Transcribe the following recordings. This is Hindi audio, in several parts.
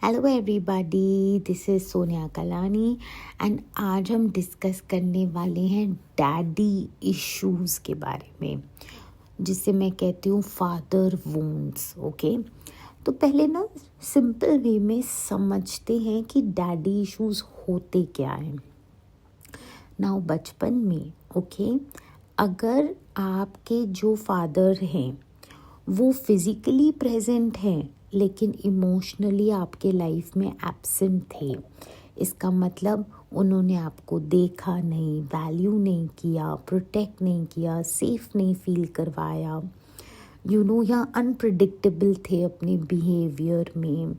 Hello everybody, this is Sonia Kalani and आज हम डिस्कस करने वाले हैं डैडी इश्यूज़ के बारे में, जिसे मैं कहती हूँ फादर वुंड्स। ओके, तो पहले ना सिंपल वे में समझते हैं कि डैडी इश्यूज़ होते क्या हैं। नाउ बचपन में अगर आपके जो फादर हैं वो फिज़िकली प्रेजेंट हैं लेकिन इमोशनली आपके लाइफ में एब्सेंट थे, इसका मतलब उन्होंने आपको देखा नहीं, वैल्यू नहीं किया, प्रोटेक्ट नहीं किया, सेफ नहीं फील करवाया, या अनप्रिडिक्टेबल थे अपने बिहेवियर में,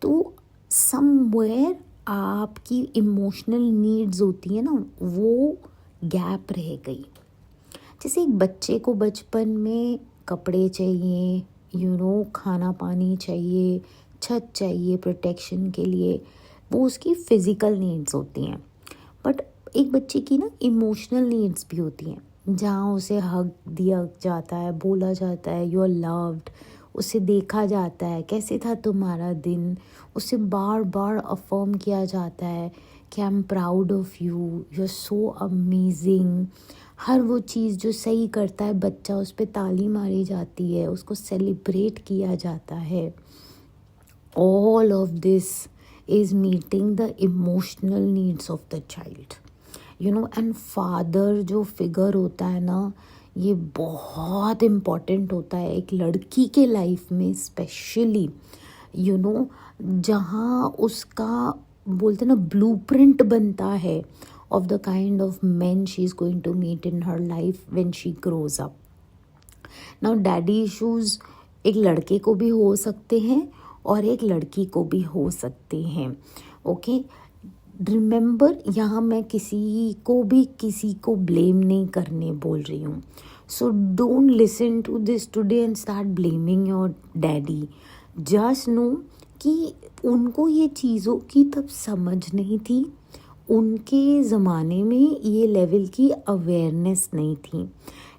तो समवेयर आपकी इमोशनल नीड्स होती है ना, वो गैप रह गई। जैसे एक बच्चे को बचपन में कपड़े चाहिए, खाना पानी चाहिए, छत चाहिए प्रोटेक्शन के लिए, वो उसकी फ़िज़िकल नीड्स होती हैं। बट एक बच्चे की ना इमोशनल नीड्स भी होती हैं, जहाँ उसे हग दिया जाता है, बोला जाता है यू आर लव्ड, उसे देखा जाता है कैसे था तुम्हारा दिन, उसे बार बार अफर्म किया जाता है कि I am proud of you, you are so amazing. हर वो चीज़ जो सही करता है बच्चा, उस पर ताली मारी जाती है, उसको सेलिब्रेट किया जाता है। All of this is meeting the emotional needs of the child, and father जो फिगर होता है ना, ये बहुत इम्पॉर्टेंट होता है एक लड़की के लाइफ में, स्पेशली जहाँ उसका बोलते ना ब्लूप्रिंट बनता है of the kind of men she is going to meet in her life when she grows up. Now daddy issues एक लड़के को भी हो सकते हैं और एक लड़की को भी हो सकते हैं। ओके, रिमेंबर, यहाँ मैं किसी को ब्लेम नहीं करने बोल रही हूँ। So don't listen to this today and start blaming your daddy. Just know कि उनको ये चीज़ों की तब समझ नहीं थी, उनके ज़माने में ये लेवल की अवेयरनेस नहीं थी,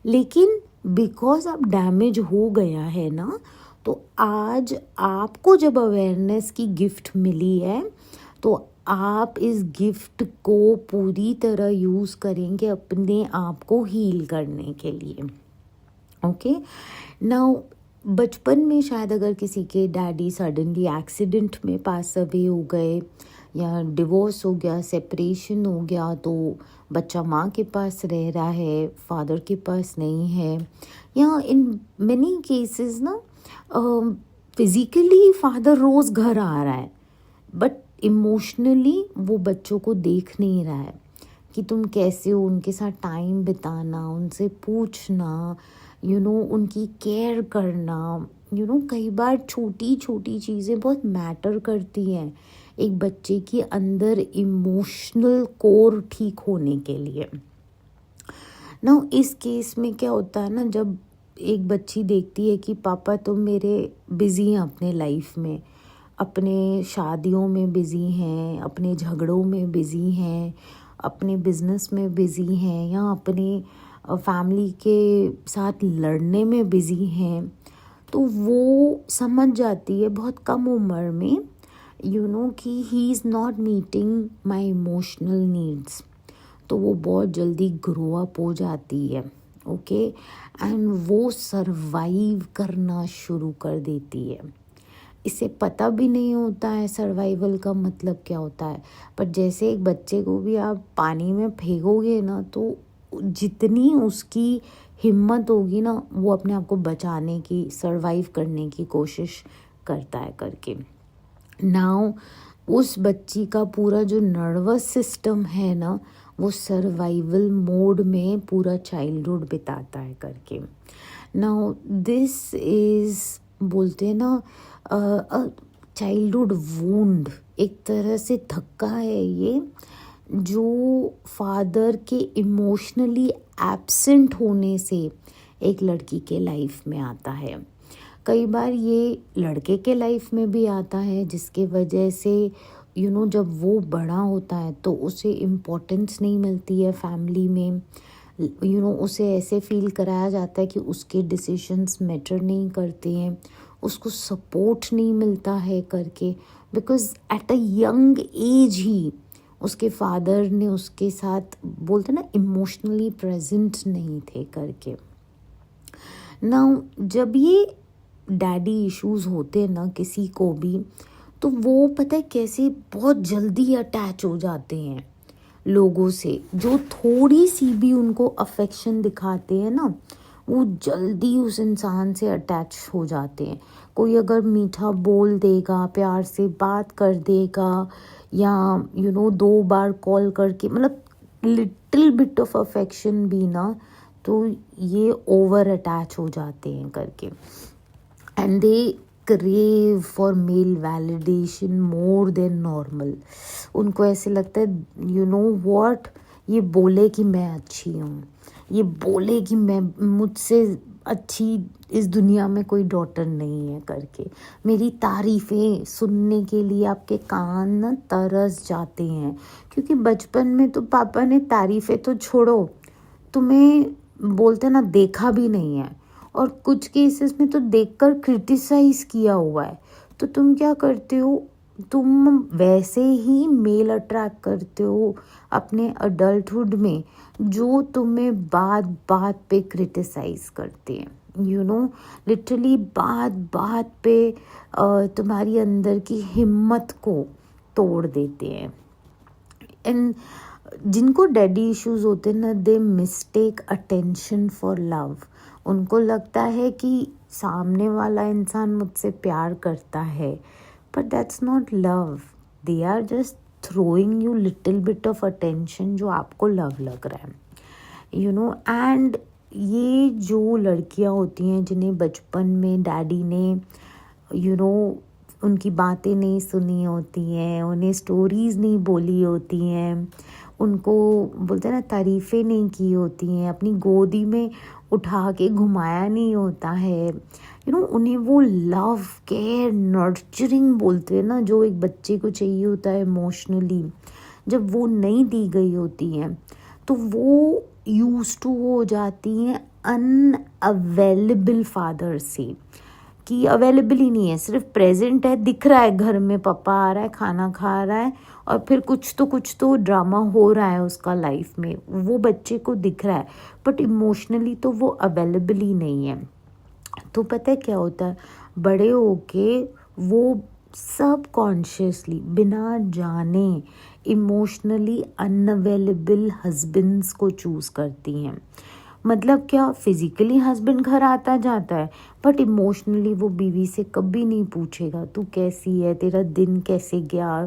लेकिन बिकॉज अब डैमेज हो गया है ना, तो आज आपको जब अवेयरनेस की गिफ्ट मिली है तो आप इस गिफ्ट को पूरी तरह यूज़ करेंगे अपने आप को हील करने के लिए। ओके, नाउ बचपन में शायद अगर किसी के डैडी सडनली एक्सीडेंट में पास अवे हो गए या डिवोर्स हो गया, सेपरेशन हो गया, तो बच्चा माँ के पास रह रहा है, फादर के पास नहीं है, या इन मेनी केसेस ना फिज़िकली फादर रोज़ घर आ रहा है बट इमोशनली वो बच्चों को देख नहीं रहा है कि तुम कैसे हो, उनके साथ टाइम बिताना, उनसे पूछना, उनकी केयर करना, कई बार छोटी छोटी चीज़ें बहुत मैटर करती हैं एक बच्चे की अंदर इमोशनल कोर ठीक होने के लिए ना। इस केस में क्या होता है ना, जब एक बच्ची देखती है कि पापा तुम मेरे बिज़ी हैं अपने लाइफ में, अपने शादियों में बिज़ी हैं, अपने झगड़ों में बिज़ी हैं, अपने बिजनेस में बिज़ी हैं, या अपने फैमिली के साथ लड़ने में बिज़ी हैं, तो वो समझ जाती है बहुत कम उम्र में कि he is not meeting my emotional needs, तो वो बहुत जल्दी ग्रो अप हो जाती है। ओके, एंड वो सरवाइव करना शुरू कर देती है। इसे पता भी नहीं होता है सर्वाइवल का मतलब क्या होता है, पर जैसे एक बच्चे को भी आप पानी में फेंकोगे ना, तो जितनी उसकी हिम्मत होगी ना, वो अपने आप को बचाने की, सरवाइव करने की कोशिश करता है करके। नाउ उस बच्ची का पूरा जो नर्वस सिस्टम है ना, वो सर्वाइवल मोड में पूरा चाइल्डहुड बिताता है करके। नाउ दिस इज़ बोलते हैं ना चाइल्डहुड वुंड, एक तरह से धक्का है ये, जो फादर के इमोशनली एब्सेंट होने से एक लड़की के लाइफ में आता है। कई बार ये लड़के के लाइफ में भी आता है, जिसके वजह से जब वो बड़ा होता है तो उसे इम्पोर्टेंस नहीं मिलती है फैमिली में, उसे ऐसे फील कराया जाता है कि उसके डिसीजंस मैटर नहीं करते हैं, उसको सपोर्ट नहीं मिलता है करके, because at a young age ही उसके फादर ने उसके साथ बोलते ना इमोशनली प्रेजेंट नहीं थे करके। नाउ जब ये डैडी इश्यूज होते हैं ना किसी को भी, तो वो पता है कैसे बहुत जल्दी अटैच हो जाते हैं लोगों से, जो थोड़ी सी भी उनको अफेक्शन दिखाते हैं ना वो जल्दी उस इंसान से अटैच हो जाते हैं। कोई अगर मीठा बोल देगा, प्यार से बात कर देगा, या दो बार कॉल करके, मतलब लिटिल बिट ऑफ अफेक्शन भी ना, तो ये ओवर अटैच हो जाते हैं करके। And they crave for male validation more than normal. उनको ऐसे लगता है व्हाट, ये बोले कि मैं अच्छी हूँ, ये बोले कि मैं मुझसे अच्छी इस दुनिया में कोई डॉटर नहीं है करके। मेरी तारीफ़ें सुनने के लिए आपके कान ना तरस जाते हैं, क्योंकि बचपन में तो पापा ने तारीफ़ें तो छोड़ो, तुम्हें बोलते ना देखा भी नहीं है, और कुछ केसेस में तो देखकर क्रिटिसाइज किया हुआ है। तो तुम क्या करते हो, तुम वैसे ही मेल अट्रैक्ट करते हो अपने अडल्टहुड में, जो तुम्हें बात बात पे क्रिटिसाइज करते हैं, लिटरली बात बात पे तुम्हारी अंदर की हिम्मत को तोड़ देते हैं। एंड जिनको डैडी इश्यूज होते हैं ना, दे मिस्टेक अटेंशन फॉर लव। उनको लगता है कि सामने वाला इंसान मुझसे प्यार करता है, but that's not love. They are just throwing you little bit of attention जो आपको लव लग रहा है, एंड ये जो लड़कियां होती हैं जिन्हें बचपन में डैडी ने उनकी बातें नहीं सुनी होती हैं, उन्हें स्टोरीज़ नहीं बोली होती हैं, उनको बोलते हैं ना तारीफ़ें नहीं की होती हैं, अपनी गोदी में उठा के घुमाया नहीं होता है, उन्हें वो लव केयर नर्चरिंग बोलते हैं ना, जो एक बच्चे को चाहिए होता है इमोशनली, जब वो नहीं दी गई होती हैं तो वो यूज टू हो जाती हैं अनअवेलेबल फादर से, कि अवेलेबल ही नहीं है, सिर्फ प्रेजेंट है, दिख रहा है घर में पापा आ रहा है, खाना खा रहा है, और फिर कुछ तो ड्रामा हो रहा है उसका लाइफ में, वो बच्चे को दिख रहा है, बट इमोशनली तो वो अवेलेबल ही नहीं है। तो पता है क्या होता है, बड़े होके वो सब कॉन्शियसली बिना जाने इमोशनली अनअवेलेबल हस्बैंड्स को चूज़ करती हैं। मतलब क्या, फिजिकली हस्बैंड घर आता जाता है, बट इमोशनली वो बीवी से कभी नहीं पूछेगा तू कैसी है, तेरा दिन कैसे गया,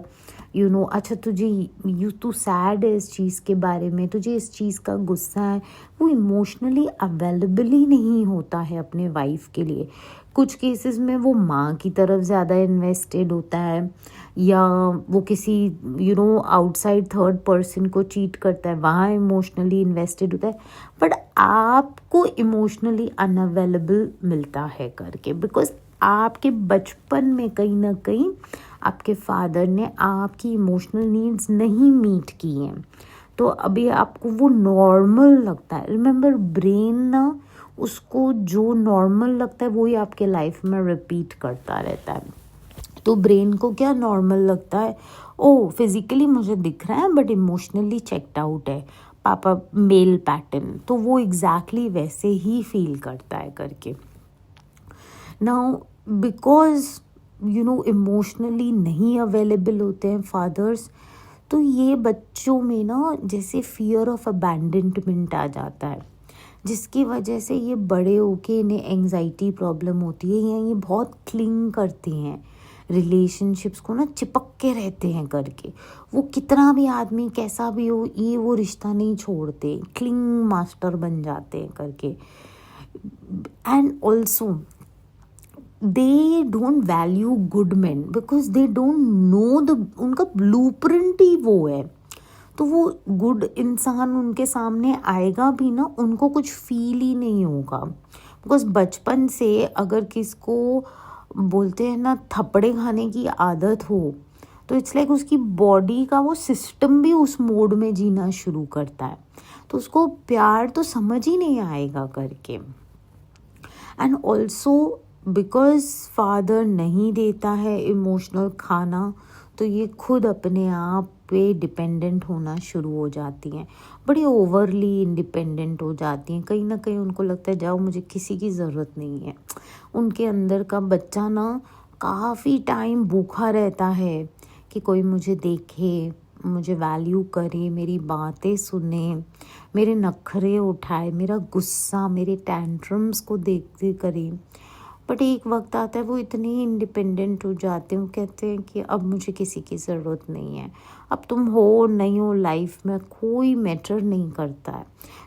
अच्छा तू सैड है इस चीज़ के बारे में, तुझे इस चीज़ का गुस्सा है। वो इमोशनली अवेलेबल ही नहीं होता है अपने वाइफ के लिए। कुछ केसेस में वो माँ की तरफ ज़्यादा इन्वेस्टेड होता है, या वो किसी आउटसाइड थर्ड पर्सन को चीट करता है, वहाँ इमोशनली इन्वेस्टेड होता है, बट आपको इमोशनली अनअवेलेबल मिलता है करके, बिकॉज आपके बचपन में कहीं ना कहीं आपके फादर ने आपकी इमोशनल नीड्स नहीं मीट की हैं, तो अभी आपको वो नॉर्मल लगता है। रिमेंबर, ब्रेन ना उसको जो नॉर्मल लगता है वही आपके लाइफ में रिपीट करता रहता है। तो ब्रेन को क्या नॉर्मल लगता है, ओ फिजिकली मुझे दिख रहा है बट इमोशनली चेक्ड आउट है पापा, मेल पैटर्न, तो वो एग्जैक्टली वैसे ही फील करता है करके। नाउ बिकॉज इमोशनली नहीं अवेलेबल होते हैं फादर्स, तो ये बच्चों में ना जैसे फियर ऑफ अबैंडनमेंट आ जाता है, जिसकी वजह से ये बड़े होके इन्हें एंजाइटी प्रॉब्लम होती है, या ये बहुत क्लिंग करते हैं रिलेशनशिप्स को ना, चिपक के रहते हैं करके। वो कितना भी आदमी कैसा भी हो, ये वो रिश्ता नहीं छोड़ते, क्लिंग मास्टर बन जाते हैं करके। And also they don't value good man because they don't know उनका ब्लूप्रिंट ही वो है, तो वो गुड इंसान उनके सामने आएगा भी ना, उनको कुछ फील ही नहीं होगा, बिकॉज बचपन से अगर किसको बोलते हैं ना थप्पड़े खाने की आदत हो, तो इट्स लाइक उसकी बॉडी का वो सिस्टम भी उस मोड में जीना शुरू करता है, तो उसको प्यार तो समझ ही नहीं आएगा करके। एंड ऑल्सो बिकॉज़ फादर नहीं देता है इमोशनल खाना, तो ये खुद अपने आप पे डिपेंडेंट होना शुरू हो जाती हैं, बड़ी ओवरली इंडिपेंडेंट हो जाती हैं। कहीं ना कहीं उनको लगता है जाओ, मुझे किसी की ज़रूरत नहीं है। उनके अंदर का बच्चा ना काफ़ी टाइम भूखा रहता है कि कोई मुझे देखे, मुझे वैल्यू करे, मेरी बातें सुने, मेरे नखरे उठाए, मेरा गुस्सा, मेरे टैंट्रम्स को देखते करे। बट एक वक्त आता है वो इतने इंडिपेंडेंट हो जाते हैं, वो कहते हैं कि अब मुझे किसी की ज़रूरत नहीं है, अब तुम हो नहीं हो लाइफ में कोई मैटर नहीं करता है।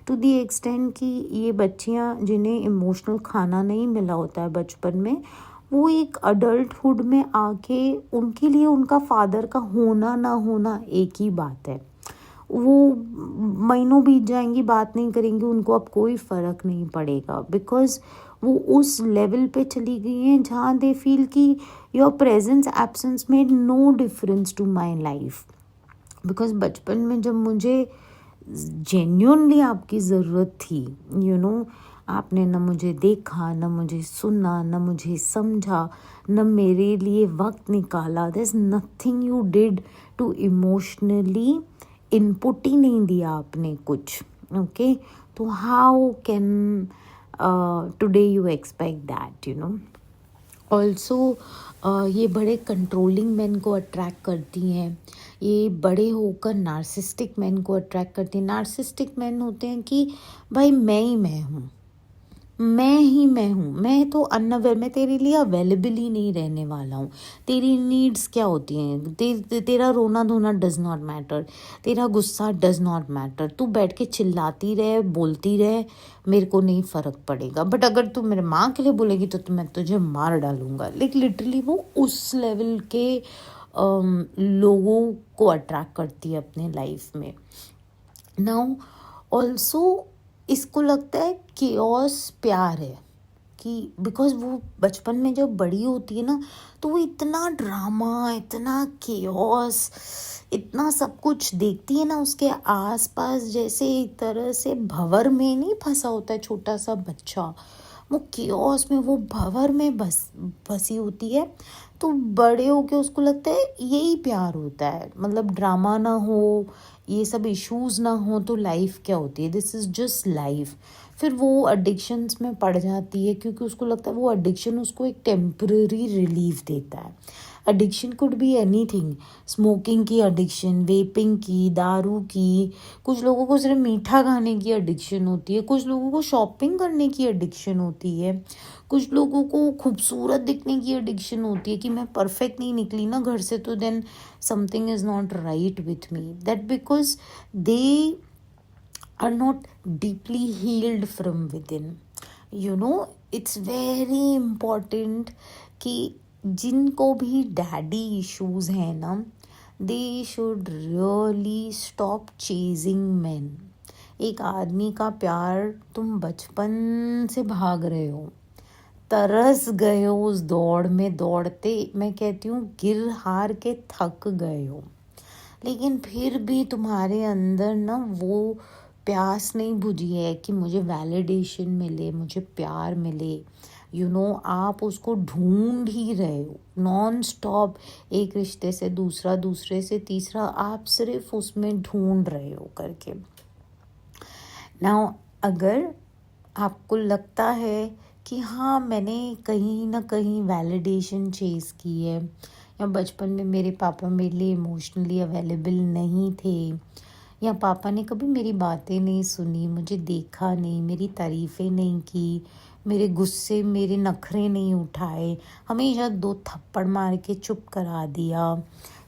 टू दी एक्सटेंड कि ये बच्चियाँ जिन्हें इमोशनल खाना नहीं मिला होता है बचपन में, वो एक अडल्टहुड में आके उनके लिए उनका फादर का होना ना होना एक ही बात है। वो महीनों बीत जाएंगी, बात नहीं करेंगी, उनको अब कोई फ़र्क नहीं पड़ेगा, बिकॉज़ वो उस लेवल पे चली गई हैं जहाँ दे फील कि your presence absence made no difference to my life. Because बचपन में जब मुझे जेन्युइनली आपकी ज़रूरत थी, आपने न मुझे देखा, न मुझे सुना, न मुझे समझा, न मेरे लिए वक्त निकाला। There is nothing you did to emotionally input ही नहीं दिया आपने कुछ। ओके, तो how can today you expect that. Also ये बड़े कंट्रोलिंग मैन को अट्रैक्ट करती हैं, ये बड़े होकर नार्सिस्टिक मैन को अट्रैक्ट करती हैं। नार्सिस्टिक मैन होते हैं कि भाई मैं ही मैं हूँ, मैं ही मैं हूँ, मैं तो अनअवेयर, मैं तेरे लिए अवेलेबल ही नहीं रहने वाला हूँ। तेरी नीड्स क्या होती हैं, तेरा रोना धोना डज नॉट मैटर, तेरा गुस्सा डज नॉट मैटर, तू बैठ के चिल्लाती रहे, बोलती रहे, मेरे को नहीं फ़र्क पड़ेगा, बट अगर तू मेरे माँ के लिए बोलेगी तो मैं तुझे मार डालूंगा। लाइक लिटरली वो उस लेवल के लोगों को अट्रैक्ट करती है अपने लाइफ में। नाउ ऑल्सो इसको लगता है केओस प्यार है, कि बिकॉज वो बचपन में जब बड़ी होती है ना, तो वो इतना ड्रामा, इतना केओस, इतना सब कुछ देखती है ना उसके आसपास, जैसे एक तरह से भंवर में नहीं फंसा होता है छोटा सा बच्चा, वो केओस में, वो भंवर में फंसी होती है। तो बड़े होके उसको लगता है यही प्यार होता है, मतलब ड्रामा ना हो, ये सब इश्यूज ना हो, तो लाइफ क्या होती है, दिस इज़ जस्ट लाइफ। फिर वो एडिक्शंस में पड़ जाती है, क्योंकि उसको लगता है वो एडिक्शन उसको एक टेम्पररी रिलीफ देता है। Addiction could be anything, smoking की एडिक्शन, वेपिंग की, दारू की, कुछ लोगों को सिर्फ मीठा खाने की एडिक्शन होती है, कुछ लोगों को शॉपिंग करने की एडिक्शन होती है, कुछ लोगों को खूबसूरत दिखने की एडिक्शन होती है कि मैं परफेक्ट नहीं निकली ना घर से, तो then something is not right with me, that because they are not deeply healed from within. It's very important कि जिनको भी डैडी इश्यूज हैं ना, they should really stop chasing man. एक आदमी का प्यार तुम बचपन से भाग रहे हो, तरस गए हो उस दौड़ में, दौड़ते मैं कहती हूँ गिर हार के थक गए हो, लेकिन फिर भी तुम्हारे अंदर ना वो प्यास नहीं बुझी है कि मुझे वैलिडेशन मिले, मुझे प्यार मिले। आप उसको ढूंढ ही रहे हो नॉन स्टॉप, एक रिश्ते से दूसरा, दूसरे से तीसरा, आप सिर्फ उसमें ढूंढ रहे हो करके। नाउ अगर आपको लगता है कि हाँ मैंने कहीं ना कहीं वैलिडेशन चेज़ की है, या बचपन में मेरे पापा मेरे लिए इमोशनली अवेलेबल नहीं थे, या पापा ने कभी मेरी बातें नहीं सुनी, मुझे देखा नहीं, मेरी तारीफ़ें नहीं की, मेरे गुस्से, मेरे नखरे नहीं उठाए, हमेशा 2 थप्पड़ मार के चुप करा दिया,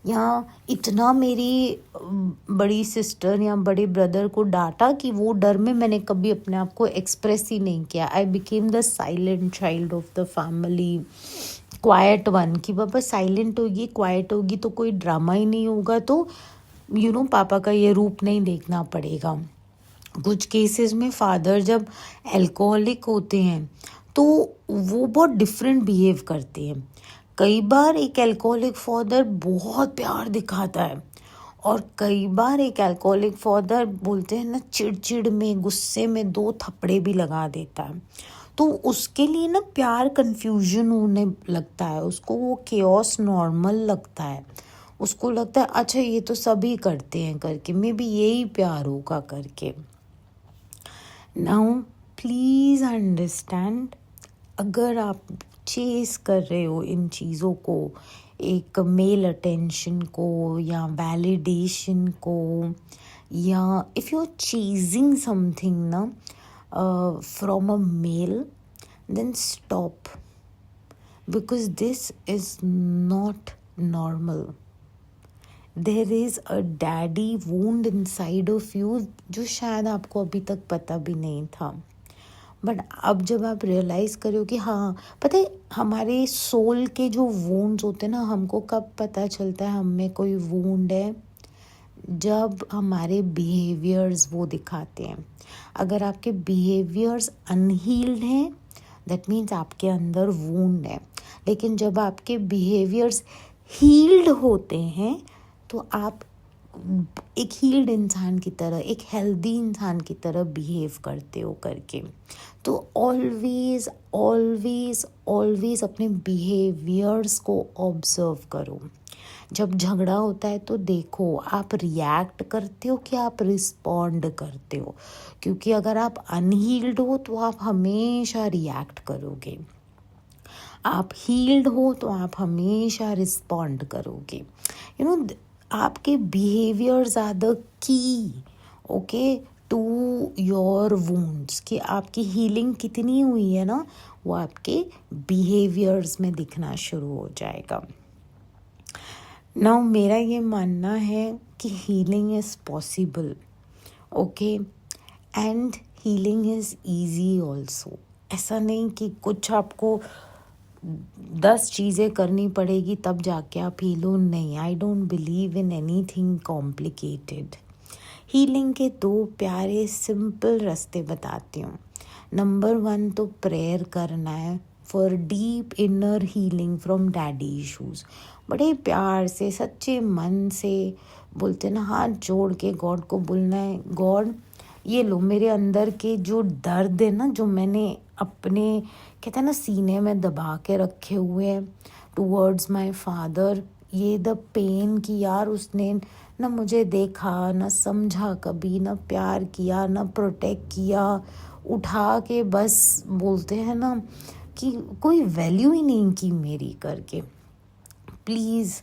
या इतना मेरी बड़ी सिस्टर या बड़े ब्रदर को डांटा कि वो डर में मैंने कभी अपने आप को एक्सप्रेस ही नहीं किया। I became the silent child of the family, quiet one, कि पापा साइलेंट होगी, क्वाइट होगी तो कोई ड्रामा ही नहीं होगा, तो पापा का ये रूप नहीं देखना पड़ेगा। कुछ केसेस में फादर जब अल्कोहलिक होते हैं तो वो बहुत डिफरेंट बिहेव करते हैं। कई बार एक अल्कोहलिक फादर बहुत प्यार दिखाता है, और कई बार एक अल्कोहलिक फादर बोलते हैं ना चिड़चिड़ में, गुस्से में 2 थप्पड़े भी लगा देता है। तो उसके लिए ना प्यार कंफ्यूजन होने लगता है, उसको वो केओस नॉर्मल लगता है, उसको लगता है अच्छा ये तो सभी करते हैं करके, मे बी यही प्यार होगा करके। नाउ प्लीज़ अंडरस्टैंड, अगर आप चेस कर रहे हो इन चीज़ों को, एक मेल अटेंशन को या वैलिडेशन को, या if you are chasing something ना from a male, then stop, because this is not normal. There is a daddy wound inside of you जो शायद आपको अभी तक पता भी नहीं था, बट अब जब आप रियलाइज़ करो कि हाँ, पता है हमारे सोल के जो वूंड्स होते हैं ना, हमको कब पता चलता है हम में कोई वूंड है, जब हमारे बिहेवियर्स वो दिखाते हैं। अगर आपके बिहेवियर्स अनहील्ड हैं, दैट मीन्स आपके अंदर वूंड है। लेकिन जब आपके बिहेवियर्स हील्ड होते हैं तो आप एक हील्ड इंसान की तरह, एक हेल्दी इंसान की तरह बिहेव करते हो करके। तो ऑलवेज ऑलवेज ऑलवेज अपने बिहेवियर्स को ऑब्जर्व करो। जब झगड़ा होता है तो देखो आप रिएक्ट करते हो कि आप रिस्पॉन्ड करते हो, क्योंकि अगर आप अनहील्ड हो तो आप हमेशा रिएक्ट करोगे, आप हील्ड हो तो आप हमेशा रिस्पॉन्ड करोगे। यू नो, आपके behaviours are the key, okay, to your wounds, कि आपकी हीलिंग कितनी हुई है ना, वो आपके बिहेवियर्स में दिखना शुरू हो जाएगा। नाउ मेरा ये मानना है कि healing is possible, okay, and healing is easy also. ऐसा नहीं कि कुछ आपको 10 चीज़ें करनी पड़ेगी तब जाके आप हील हो, नहीं, I don't believe in anything complicated. Healing के 2 प्यारे सिंपल रास्ते बताती हूँ। नंबर 1 तो प्रेयर करना है for deep inner healing from daddy issues. बड़े प्यार से सच्चे मन से बोलते ना, हाथ जोड़ के गॉड को बोलना है, गॉड ये लो मेरे अंदर के जो दर्द है ना, जो मैंने अपने कहते हैं ना सीने में दबा के रखे हुए हैं टूवर्ड्स माय फादर, ये द पेन कि यार उसने ना मुझे देखा, ना समझा कभी, ना प्यार किया, ना प्रोटेक्ट किया, उठा के बस बोलते हैं ना कि कोई वैल्यू ही नहीं की मेरी करके। प्लीज़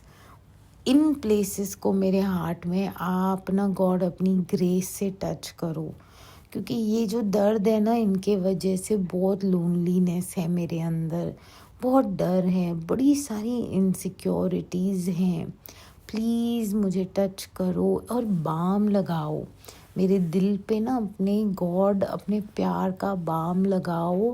इन प्लेसेस को मेरे हार्ट में आप ना गॉड अपनी ग्रेस से टच करो, क्योंकि ये जो दर्द है ना, इनके वजह से बहुत लोनलीनेस है मेरे अंदर, बहुत डर है, बड़ी सारी इनसिक्योरिटीज़ हैं। प्लीज़ मुझे टच करो और बाम लगाओ मेरे दिल पे ना, अपने गॉड अपने प्यार का बाम लगाओ,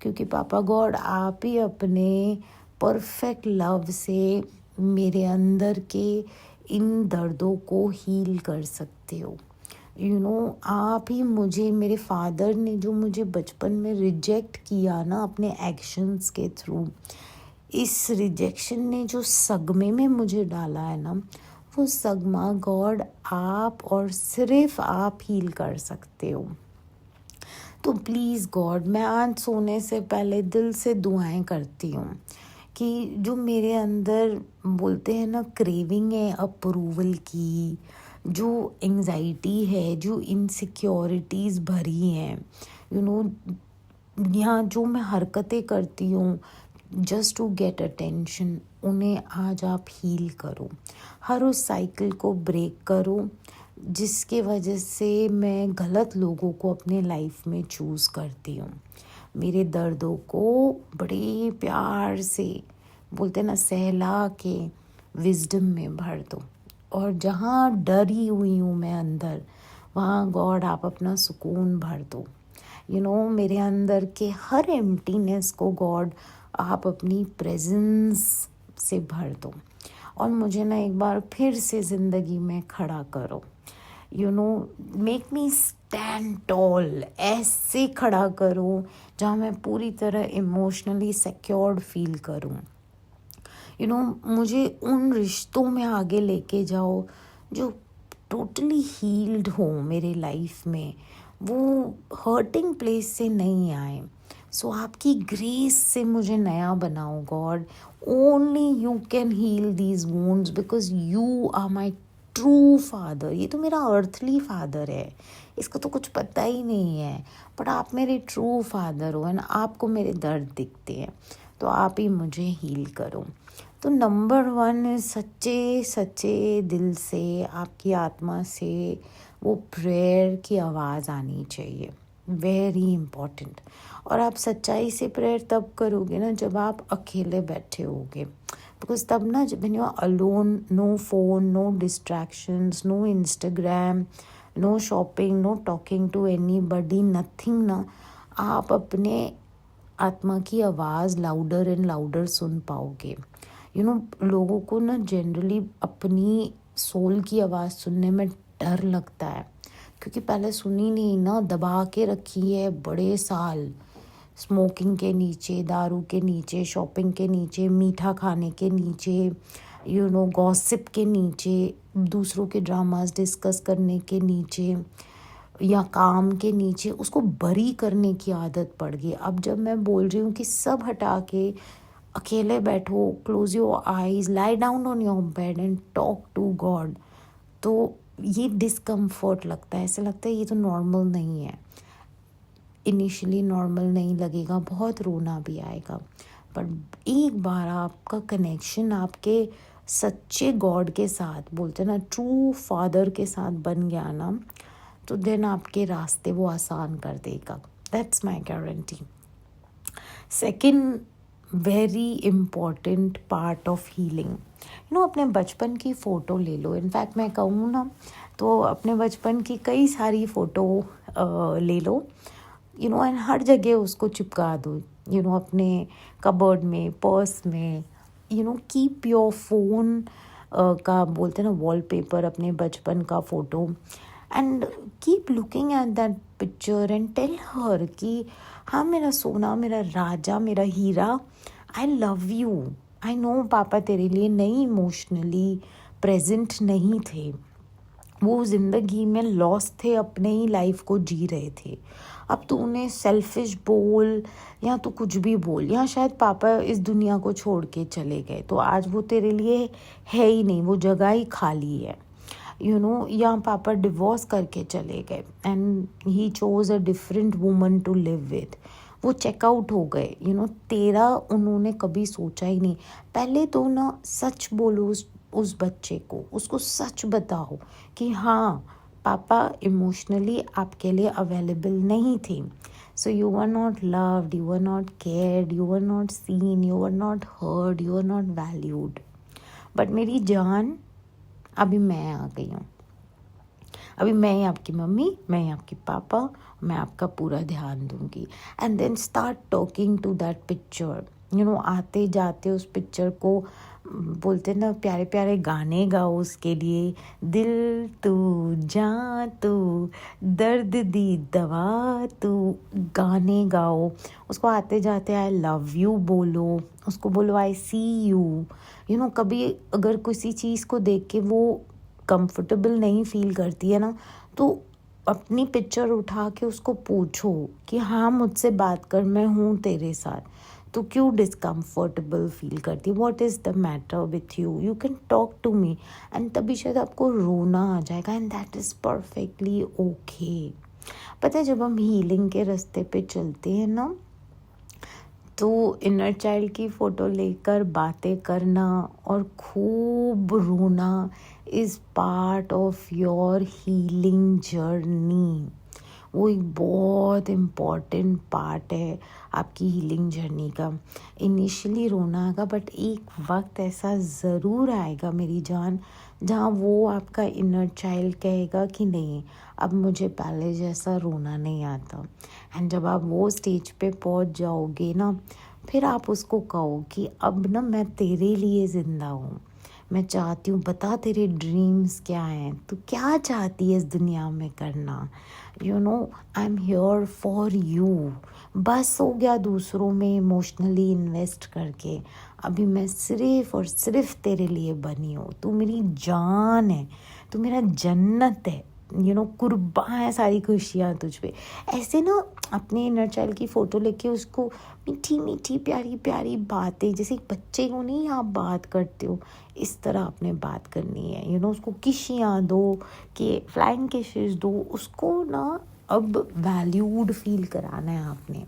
क्योंकि पापा गॉड आप ही अपने परफेक्ट लव से मेरे अंदर के इन दर्दों को हील कर सकते हो। यू नो, आप ही मुझे, मेरे फादर ने जो मुझे बचपन में रिजेक्ट किया ना अपने एक्शंस के थ्रू, इस रिजेक्शन ने जो सदमे में मुझे डाला है ना, वो सदमा गॉड आप और सिर्फ आप हील कर सकते हो। तो प्लीज़ गॉड, मैं आज सोने से पहले दिल से दुआएं करती हूँ कि जो मेरे अंदर बोलते हैं ना क्रेविंग है अप्रूवल की, जो एंजाइटी है, जो इनसिक्योरिटीज़ भरी हैं, यू नो, यहाँ जो मैं हरकतें करती हूँ जस्ट टू गेट अटेंशन, उन्हें आज आप हील करो। हर उस साइकिल को ब्रेक करो जिसके वजह से मैं गलत लोगों को अपने लाइफ में चूज़ करती हूँ। मेरे दर्दों को बड़े प्यार से बोलते ना सहला के विजडम में भर दो, और जहाँ डरी हुई हूँ मैं अंदर, वहाँ गॉड आप अपना सुकून भर दो। यू नो, मेरे अंदर के हर एम्प्टीनेस को गॉड आप अपनी प्रेजेंस से भर दो, और मुझे ना एक बार फिर से ज़िंदगी में खड़ा करो। You know, make me stand toll, ऐसे खड़ा करो जहाँ मैं पूरी तरह इमोशनली सिक्योर्ड फील करूँ। यू नो, मुझे उन रिश्तों में आगे लेके जाओ जो टोटली हील्ड हो मेरे लाइफ में, वो हर्टिंग प्लेस से नहीं आए, सो आपकी ग्रेस से मुझे नया बनाओ God. Only you can heal these wounds because you are my true father. ये तो मेरा अर्थली फादर है, इसको तो कुछ पता ही नहीं है, बट आप मेरे ट्रू फादर हो एंड आपको मेरे दर्द दिखते हैं, तो आप ही मुझे हील करो. तो नंबर 1 सच्चे सच्चे दिल से, आपकी आत्मा से वो प्रेयर की आवाज़ आनी चाहिए. Very important. और आप सच्चाई से प्रेयर तब करोगे ना जब आप अकेले बैठे होगे, बिकॉज तब ना जब you are alone, no phone, no distractions, no Instagram, no shopping, no talking to anybody, nothing ना, आप अपने आत्मा की आवाज़ लाउडर एंड लाउडर सुन पाओगे. लोगों को ना जनरली अपनी सोल की आवाज़ सुनने में डर लगता है, क्योंकि पहले सुनी नहीं ना, दबा के रखी है बड़े साल, स्मोकिंग के नीचे, दारू के नीचे, शॉपिंग के नीचे, मीठा खाने के नीचे, गॉसिप के नीचे, दूसरों के ड्रामास डिस्कस करने के नीचे, या काम के नीचे उसको बरी करने की आदत पड़ गई. अब जब मैं बोल रही हूँ कि सब हटा के अकेले बैठो, close your eyes, lie down on your bed and talk to God, तो ये डिस्कम्फर्ट लगता है, ऐसा लगता है ये तो नॉर्मल नहीं है. इनिशियली नॉर्मल नहीं लगेगा, बहुत रोना भी आएगा, पर एक बार आपका कनेक्शन आपके सच्चे गॉड के साथ, बोलते ना ट्रू फादर के साथ बन गया ना, तो देन आपके रास्ते वो आसान कर देगा. That's my guarantee. Second very important part of healing, अपने बचपन की फ़ोटो ले लो. इनफैक्ट मैं कहूँ ना तो अपने बचपन की कई सारी फ़ोटो ले लो, एंड हर जगह उसको चिपका दो, अपने कबर्ड में, पर्स में, कीप योर फोन का, बोलते हैं ना, वॉलपेपर अपने बचपन का photo, and keep looking at that picture and tell her कि हाँ मेरा सोना, मेरा राजा, मेरा हीरा, I love you. I know पापा तेरे लिए नहीं इमोशनली प्रेजेंट नहीं थे, वो ज़िंदगी में लॉस थे, अपने ही लाइफ को जी रहे थे. अब तो उन्हें सेल्फिश बोल या तो कुछ भी बोल, या शायद पापा इस दुनिया को छोड़ के चले गए, तो आज वो तेरे लिए है ही नहीं, वो जगह ही खाली है, या पापा डिवोर्स करके चले गए and he chose a different woman to live with, वो चेकआउट हो गए, तेरा उन्होंने कभी सोचा ही नहीं. पहले तो ना सच बोलो उस बच्चे को, उसको सच बताओ कि हाँ पापा इमोशनली आपके लिए अवेलेबल नहीं थे, so you are not loved, you are not cared, you are not seen, you are not heard, you are not valued, but मेरी जान अभी मैं आ गई हूँ, अभी मैं ही आपकी मम्मी, मैं ही आपकी पापा, मैं आपका पूरा ध्यान दूंगी. And then start talking to that picture, आते जाते उस पिक्चर को, बोलते ना, प्यारे प्यारे गाने गाओ उसके लिए, दिल तू जा तू, दर्द दी दवा तू, गाने गाओ उसको, आते जाते आई लव यू बोलो उसको, बोलो आई सी यू. कभी अगर किसी चीज़ को देख के वो कंफर्टेबल नहीं फील करती है ना, तो अपनी पिक्चर उठा के उसको पूछो कि हाँ मुझसे बात कर, मैं हूँ तेरे साथ, तो क्यों डिस्कम्फर्टेबल फील करती, what is the matter with you, you can talk to me. And तभी शायद आपको रोना आ जाएगा, and that is perfectly okay. पता है जब हम हीलिंग के रास्ते पे चलते हैं ना, तो इनर चाइल्ड की फ़ोटो लेकर बातें करना और खूब रोना is part of your healing journey. वो एक बहुत इम्पॉर्टेंट पार्ट है आपकी हीलिंग जर्नी का. इनिशियली रोना आएगा, बट एक वक्त ऐसा ज़रूर आएगा मेरी जान, जहाँ वो आपका इनर चाइल्ड कहेगा कि नहीं, अब मुझे पहले जैसा रोना नहीं आता. एंड जब आप वो स्टेज पे पहुँच जाओगे ना, फिर आप उसको कहो कि अब ना मैं तेरे लिए ज़िंदा हूँ, मैं चाहती हूँ, बता तेरे ड्रीम्स क्या हैं, तू क्या चाहती है इस दुनिया में करना, I am here for you. बस हो गया दूसरों में इमोशनली इन्वेस्ट करके, अभी मैं सिर्फ और सिर्फ तेरे लिए बनी हूँ, तू मेरी जान है, तू मेरा जन्नत है, कुर्बान है सारी खुशियाँ तुझ पे। ऐसे ना अपने इनर चाइल्ड की फ़ोटो लेके उसको मीठी मीठी प्यारी प्यारी बातें, जैसे एक बच्चे को नहीं आप बात करते हो, इस तरह आपने बात करनी है। उसको किशियाँ दो, कि फ्लाइंग किशेस दो, उसको ना अब वैल्यूड फील कराना है आपने,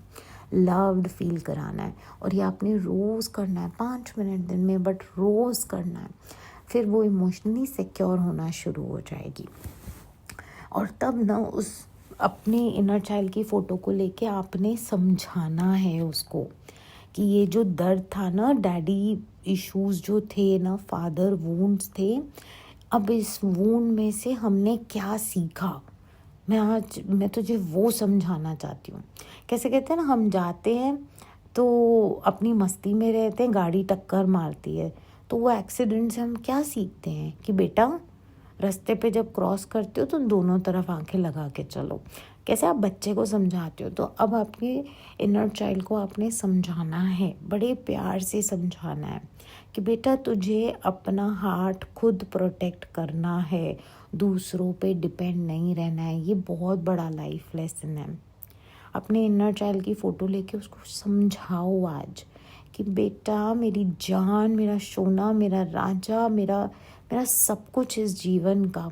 लव्ड फील कराना है। और ये आपने रोज़ करना है, 5 मिनट दिन में, बट रोज़ करना है। फिर वो इमोशनली सिक्योर होना शुरू हो जाएगी। और तब ना उस अपने इनर चाइल्ड की फ़ोटो को लेके आपने समझाना है उसको कि ये जो दर्द था ना, डैडी इश्यूज़ जो थे ना, फादर वूंड्स थे, अब इस वूंड में से हमने क्या सीखा, मैं तुझे वो समझाना चाहती हूँ। कैसे कहते हैं ना, हम जाते हैं तो अपनी मस्ती में रहते हैं, गाड़ी टक्कर मारती है, तो वो एक्सीडेंट से हम क्या सीखते हैं कि बेटा रास्ते पे जब क्रॉस करते हो तो दोनों तरफ आंखें लगा के चलो। कैसे आप बच्चे को समझाते हो, तो अब आपके इनर चाइल्ड को आपने समझाना है, बड़े प्यार से समझाना है कि बेटा तुझे अपना हार्ट खुद प्रोटेक्ट करना है, दूसरों पे डिपेंड नहीं रहना है। ये बहुत बड़ा लाइफ लेसन है। अपने इनर चाइल्ड की फ़ोटो लेके उसको समझाओ आज कि बेटा मेरी जान, मेरा सोना, मेरा राजा, मेरा मेरा सब कुछ इस जीवन का,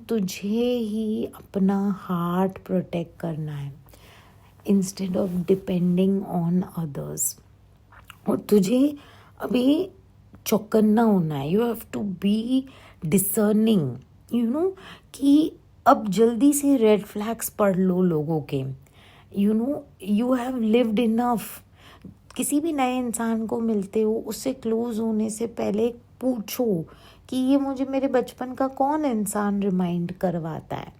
तुझे ही अपना हार्ट प्रोटेक्ट करना है instead of depending on others. और तुझे अभी चौकन्ना होना है, you have to be discerning, कि अब जल्दी से रेड फ्लैग्स पढ़ लो लोगों के। You have lived enough. किसी भी नए इंसान को मिलते हो, उससे क्लोज होने से पहले पूछो कि ये मुझे मेरे बचपन का कौन इंसान रिमाइंड करवाता है।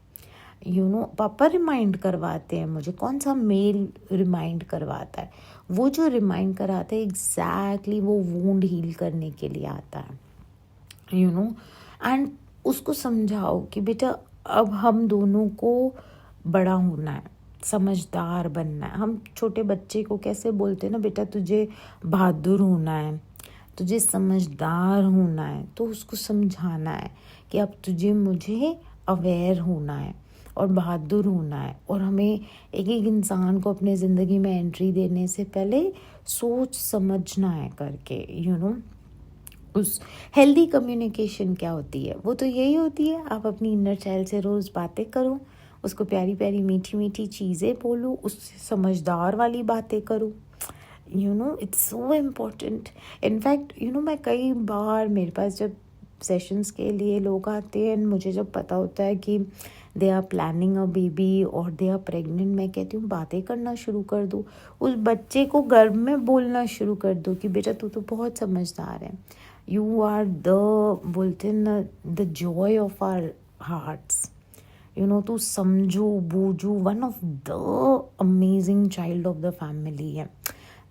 पापा रिमाइंड करवाते हैं मुझे, कौन सा मेल रिमाइंड करवाता है। वो जो रिमाइंड कराता है एग्जैक्टली वो वूंड हील करने के लिए आता है। एंड उसको समझाओ कि बेटा अब हम दोनों को बड़ा होना है, समझदार बनना है। हम छोटे बच्चे को कैसे बोलते हैं ना, बेटा तुझे बहादुर होना है, तुझे समझदार होना है, तो उसको समझाना है कि अब तुझे मुझे अवेयर होना है और बहादुर होना है। और हमें एक एक इंसान को अपने ज़िंदगी में एंट्री देने से पहले सोच समझना है करके। उस हेल्दी कम्युनिकेशन क्या होती है, वो तो यही होती है, आप अपनी इनर चाइल्ड से रोज़ बातें करो, उसको प्यारी प्यारी मीठी मीठी चीज़ें बोलो, उससे समझदार वाली बातें करो। It's so important. इनफैक्ट मैं कई बार, मेरे पास जब सेशंस के लिए लोग आते हैं, मुझे जब पता होता है कि they are planning a baby और दे आर प्रेग्नेंट, मैं कहती हूँ बातें करना शुरू कर दो, उस बच्चे को गर्भ में बोलना शुरू कर दो कि बेटा तू तो बहुत समझदार है, यू आर द, बोलते हैं the joy of our hearts. तू समझू बूझू one of the amazing child of the family है,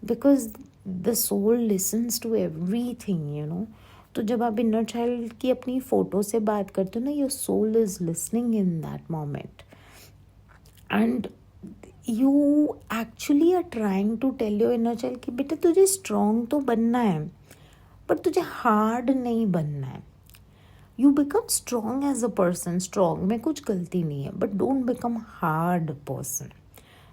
because the soul listens to everything. तो जब आप इनर चाइल्ड की अपनी फ़ोटो से बात करते हो ना, your soul is listening in that moment and you actually are trying to tell your inner child कि बेटा तुझे स्ट्रॉन्ग तो बनना है, पर तुझे हार्ड नहीं बनना है। You become strong as a person, strong में कुछ गलती नहीं है, but don't become hard person.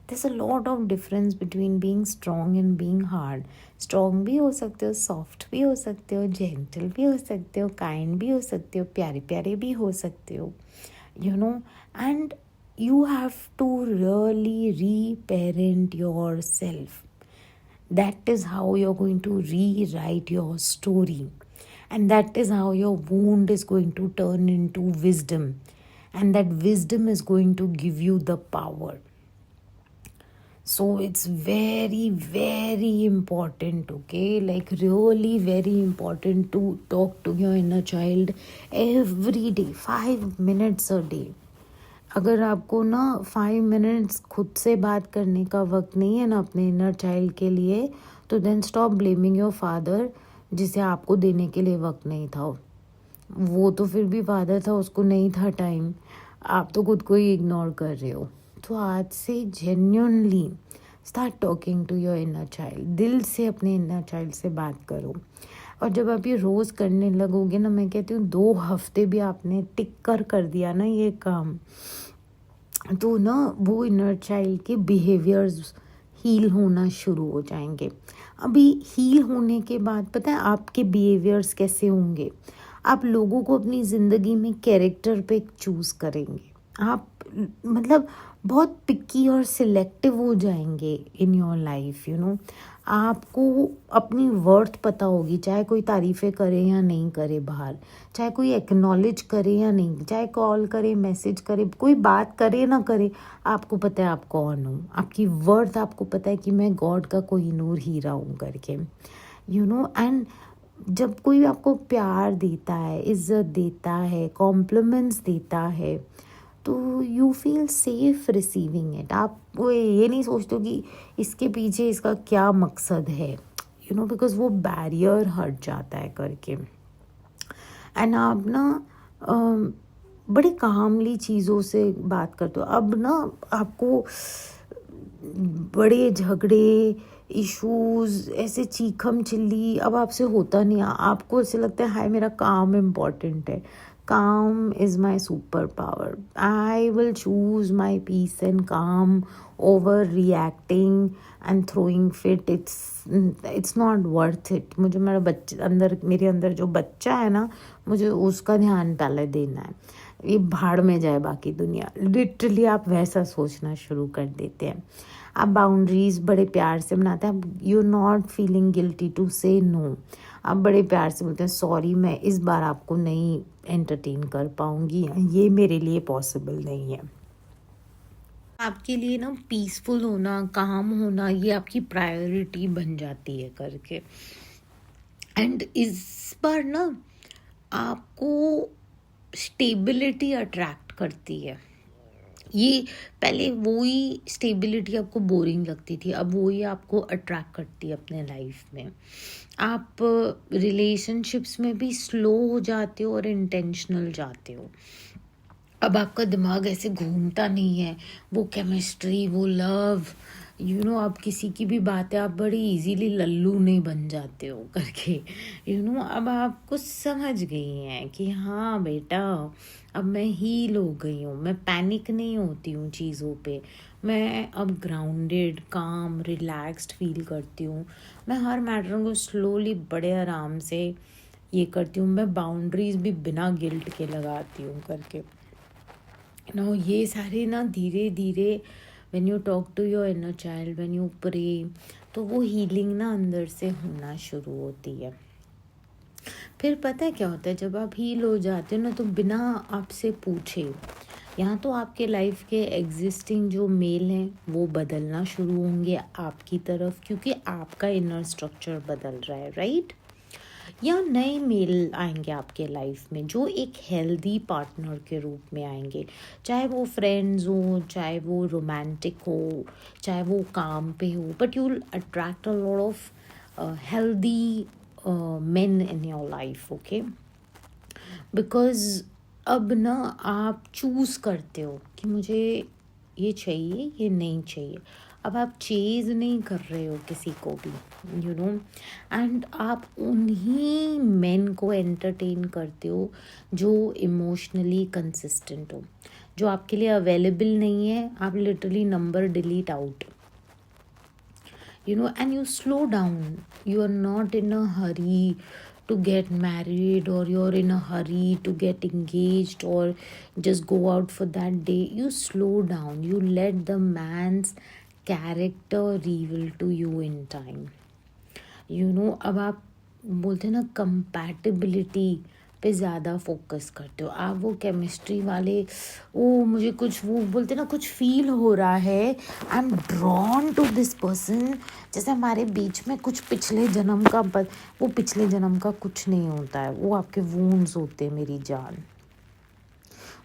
There's a lot of difference between being strong and being hard. Strong भी हो सकते हो, soft भी हो सकते हो, gentle भी हो सकते हो, kind भी हो सकते हो, प्यारे प्यारे भी हो सकते हो, and you have to really reparent yourself. That is how you're going to rewrite your story, and that is how your wound is going to turn into wisdom, and that wisdom is going to give you the power. So it's very, very important, okay? Like really very important to talk to your inner child every day, 5 minutes a day. अगर आपको ना 5 minutes खुद से बात करने का वक्त नहीं है ना अपने इनर चाइल्ड के लिए, तो then stop blaming your father, जिसे आपको देने के लिए वक्त नहीं था। वो तो फिर भी फादर था, उसको नहीं था टाइम, आप तो खुद को ही इग्नोर कर रहे हो। तो आज से genuinely start talking to your inner child, दिल से अपने इनर चाइल्ड से बात करो। और जब आप ये रोज़ करने लगोगे ना, मैं कहती हूँ 2 हफ्ते भी आपने टिक कर दिया ना ये काम, तो ना वो इनर चाइल्ड के बिहेवियर्स हील होना शुरू हो जाएंगे। अभी हील होने के बाद पता है आपके बिहेवियर्स कैसे होंगे? आप लोगों को अपनी ज़िंदगी में कैरेक्टर पे चूज़ करेंगे। आप मतलब बहुत पिकी और सिलेक्टिव हो जाएंगे इन योर लाइफ, आपको अपनी वर्थ पता होगी, चाहे कोई तारीफ़ें करे या नहीं करे बाहर, चाहे कोई एक्नॉलेज करे या नहीं, चाहे कॉल करे, मैसेज करे, कोई बात करे ना करे, आपको पता है आप कौन हो, आपकी वर्थ आपको पता है कि मैं गॉड का कोहिनूर हीरा हूँ करके, एंड जब कोई आपको प्यार देता है, इज़्ज़त देता है, कॉम्प्लीमेंट्स देता है, तो you feel safe receiving it. आप वो ये नहीं सोचते कि इसके पीछे इसका क्या मकसद है, बिकॉज वो बैरियर हट जाता है करके। एंड आप ना बड़े कामली चीज़ों से बात करते हो। अब ना आपको बड़े झगड़े, इश्यूज, ऐसे चीखम चिल्ली अब आपसे होता नहीं। आपको ऐसे लगता है हाय मेरा काम इम्पॉर्टेंट है, calm is my superpower. I will choose my peace and calm over reacting and throwing fit. It's not worth it. मुझे मेरे अंदर जो बच्चा है ना, मुझे उसका ध्यान पहले देना है। ये भाड़ में जाए बाकी दुनिया, लिटरली आप वैसा सोचना शुरू कर देते हैं। आप बाउंड्रीज बड़े प्यार से बनाते हैं। You not feeling guilty to say no. आप बड़े प्यार से बोलते हैं सॉरी, मैं इस बार आपको नहीं एंटरटेन कर पाऊंगी, ये मेरे लिए पॉसिबल नहीं है। आपके लिए ना पीसफुल होना, काम होना, ये आपकी प्रायोरिटी बन जाती है करके। एंड इस बार ना आपको स्टेबिलिटी अट्रैक्ट करती है। ये पहले वही स्टेबिलिटी आपको बोरिंग लगती थी, अब वही आपको अट्रैक्ट करती है अपने लाइफ में। आप रिलेशनशिप्स में भी स्लो हो जाते हो और इंटेंशनल जाते हो। अब आपका दिमाग ऐसे घूमता नहीं है, वो केमिस्ट्री, वो लव, आप किसी की भी बातें आप बड़ी इजीली लल्लू नहीं बन जाते हो करके। अब आप कुछ समझ गई हैं कि हाँ बेटा, अब मैं हील हो गई हूँ, मैं पैनिक नहीं होती हूँ चीज़ों पे, मैं अब ग्राउंडेड, काम, रिलैक्स्ड फील करती हूँ। मैं हर मैटर को स्लोली बड़े आराम से ये करती हूँ। मैं बाउंड्रीज भी बिना गिल्ट के लगाती हूँ करके। ये सारे ना धीरे धीरे when you talk to your inner child, when you pray, तो वो हीलिंग ना अंदर से होना शुरू होती है। फिर पता है क्या होता है, जब आप हील हो जाते हो ना, तो बिना आपसे पूछे यहाँ तो आपके लाइफ के एग्जिस्टिंग जो मेल हैं वो बदलना शुरू होंगे आपकी तरफ, क्योंकि आपका इनर स्ट्रक्चर बदल रहा है, राइट? या नए मेल आएंगे आपके लाइफ में जो एक हेल्दी पार्टनर के रूप में आएंगे, चाहे वो फ्रेंड्स हो, चाहे वो रोमांटिक हो, चाहे वो काम पे हो, but you will attract a lot of healthy men in your life, okay? Because अब ना आप चूज़ करते हो कि मुझे ये चाहिए, ये नहीं चाहिए। अब आप चेज़ नहीं कर रहे हो किसी को भी, एंड आप उन्हीं मेन को एंटरटेन करते हो जो इमोशनली कंसिस्टेंट हो। जो आपके लिए अवेलेबल नहीं है, आप literally number delete out, and you slow down. You are not in a hurry to get married, or you're in a hurry to get engaged, or just go out for that day. You slow down. You let the man's character reveal to you in time. अब आप बोलते हैं ना कंपैटिबिलिटी पे ज़्यादा फोकस करते हो। आप वो केमिस्ट्री वाले, वो मुझे कुछ, वो बोलते ना कुछ फील हो रहा है, I am drawn to this person, जैसे हमारे बीच में कुछ पिछले जन्म का वो पिछले जन्म का कुछ नहीं होता है, वो आपके वूंड्स होते हैं मेरी जान।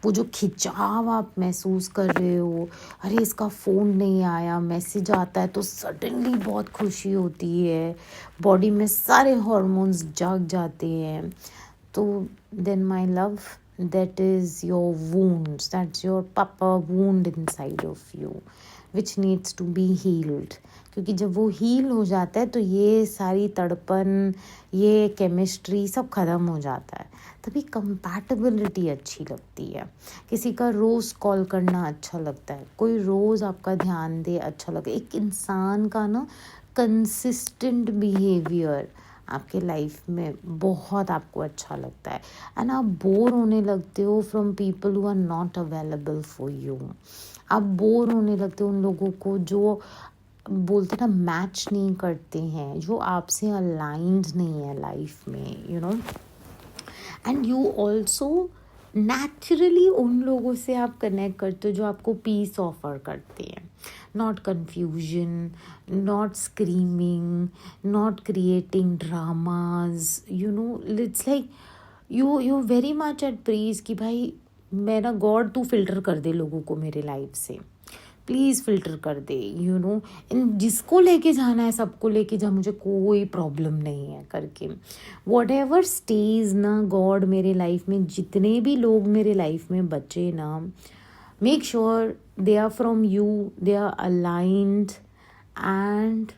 वो जो खिंचाव आप महसूस कर रहे हो, अरे इसका फ़ोन नहीं आया, मैसेज आता है तो सडनली बहुत खुशी होती है, बॉडी में सारे हार्मोन्स जाग जाते हैं। तो then my love, that is your wounds, that's your papa wound inside of you. Which needs to be healed, क्योंकि जब वो हील हो जाता है तो ये सारी तड़पन, ये केमिस्ट्री सब ख़त्म हो जाता है, तभी कंपैटिबिलिटी अच्छी लगती है। किसी का रोज़ कॉल करना अच्छा लगता है, कोई रोज़ आपका ध्यान दे अच्छा लगता है। एक इंसान का ना कंसिस्टेंट बिहेवियर आपके लाइफ में बहुत आपको अच्छा लगता है, एंड आप बोर होने लगते हो from people who are not available for you. आप बोर होने लगते हो उन लोगों को जो बोलते ना मैच नहीं करते हैं, जो आपसे अलाइंड नहीं है लाइफ में, you know. And you also naturally उन लोगों से आप कनेक्ट करते हो जो आपको पीस ऑफर करते हैं, not confusion, not screaming, not creating dramas, you know. It's like you very much at praise कि भाई मैं ना गॉड तू फिल्टर कर दे लोगों को मेरे लाइफ से, प्लीज़ फ़िल्टर कर दे, यू नो। इन जिसको लेके जाना है सबको लेके जा, मुझे कोई प्रॉब्लम नहीं है करके। वॉट एवर स्टेज ना गॉड मेरे लाइफ में, जितने भी लोग मेरे लाइफ में बचे ना, make sure they are from you, they are aligned and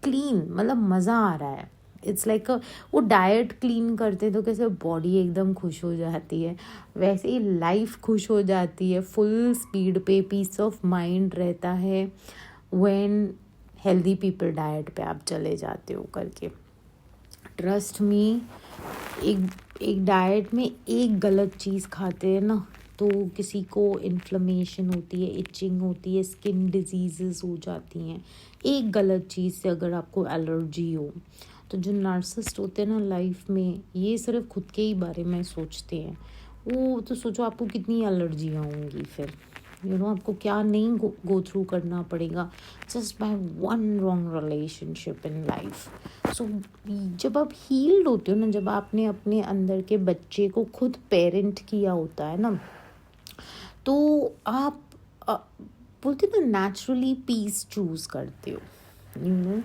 clean, मतलब मज़ा आ रहा है। इट्स लाइक वो डाइट क्लीन करते तो कैसे बॉडी एकदम खुश हो जाती है, वैसे ही लाइफ खुश हो जाती है, फुल स्पीड पे पीस ऑफ माइंड रहता है व्हेन हेल्दी पीपल डाइट पे आप चले जाते हो करके। ट्रस्ट मी, एक डाइट में एक गलत चीज़ खाते हैं ना तो किसी को इन्फ्लेमेशन होती है, इचिंग होती है, स्किन डिजीज़ेस हो जाती हैं। एक गलत चीज़ से अगर आपको एलर्जी हो, तो जो नार्सिसिस्ट होते हैं ना लाइफ में, ये सिर्फ खुद के ही बारे में सोचते हैं। वो तो सोचो आपको कितनी एलर्जियाँ होंगी फिर, यू नो, आपको क्या नहीं गो थ्रू करना पड़ेगा just by one wrong relationship in life. So जब आप हील्ड होते हो ना, जब आपने अपने अंदर के बच्चे को खुद पेरेंट किया होता है ना, तो आप बोलते ना नेचुरली पीस चूज़ करते हो, यू नो।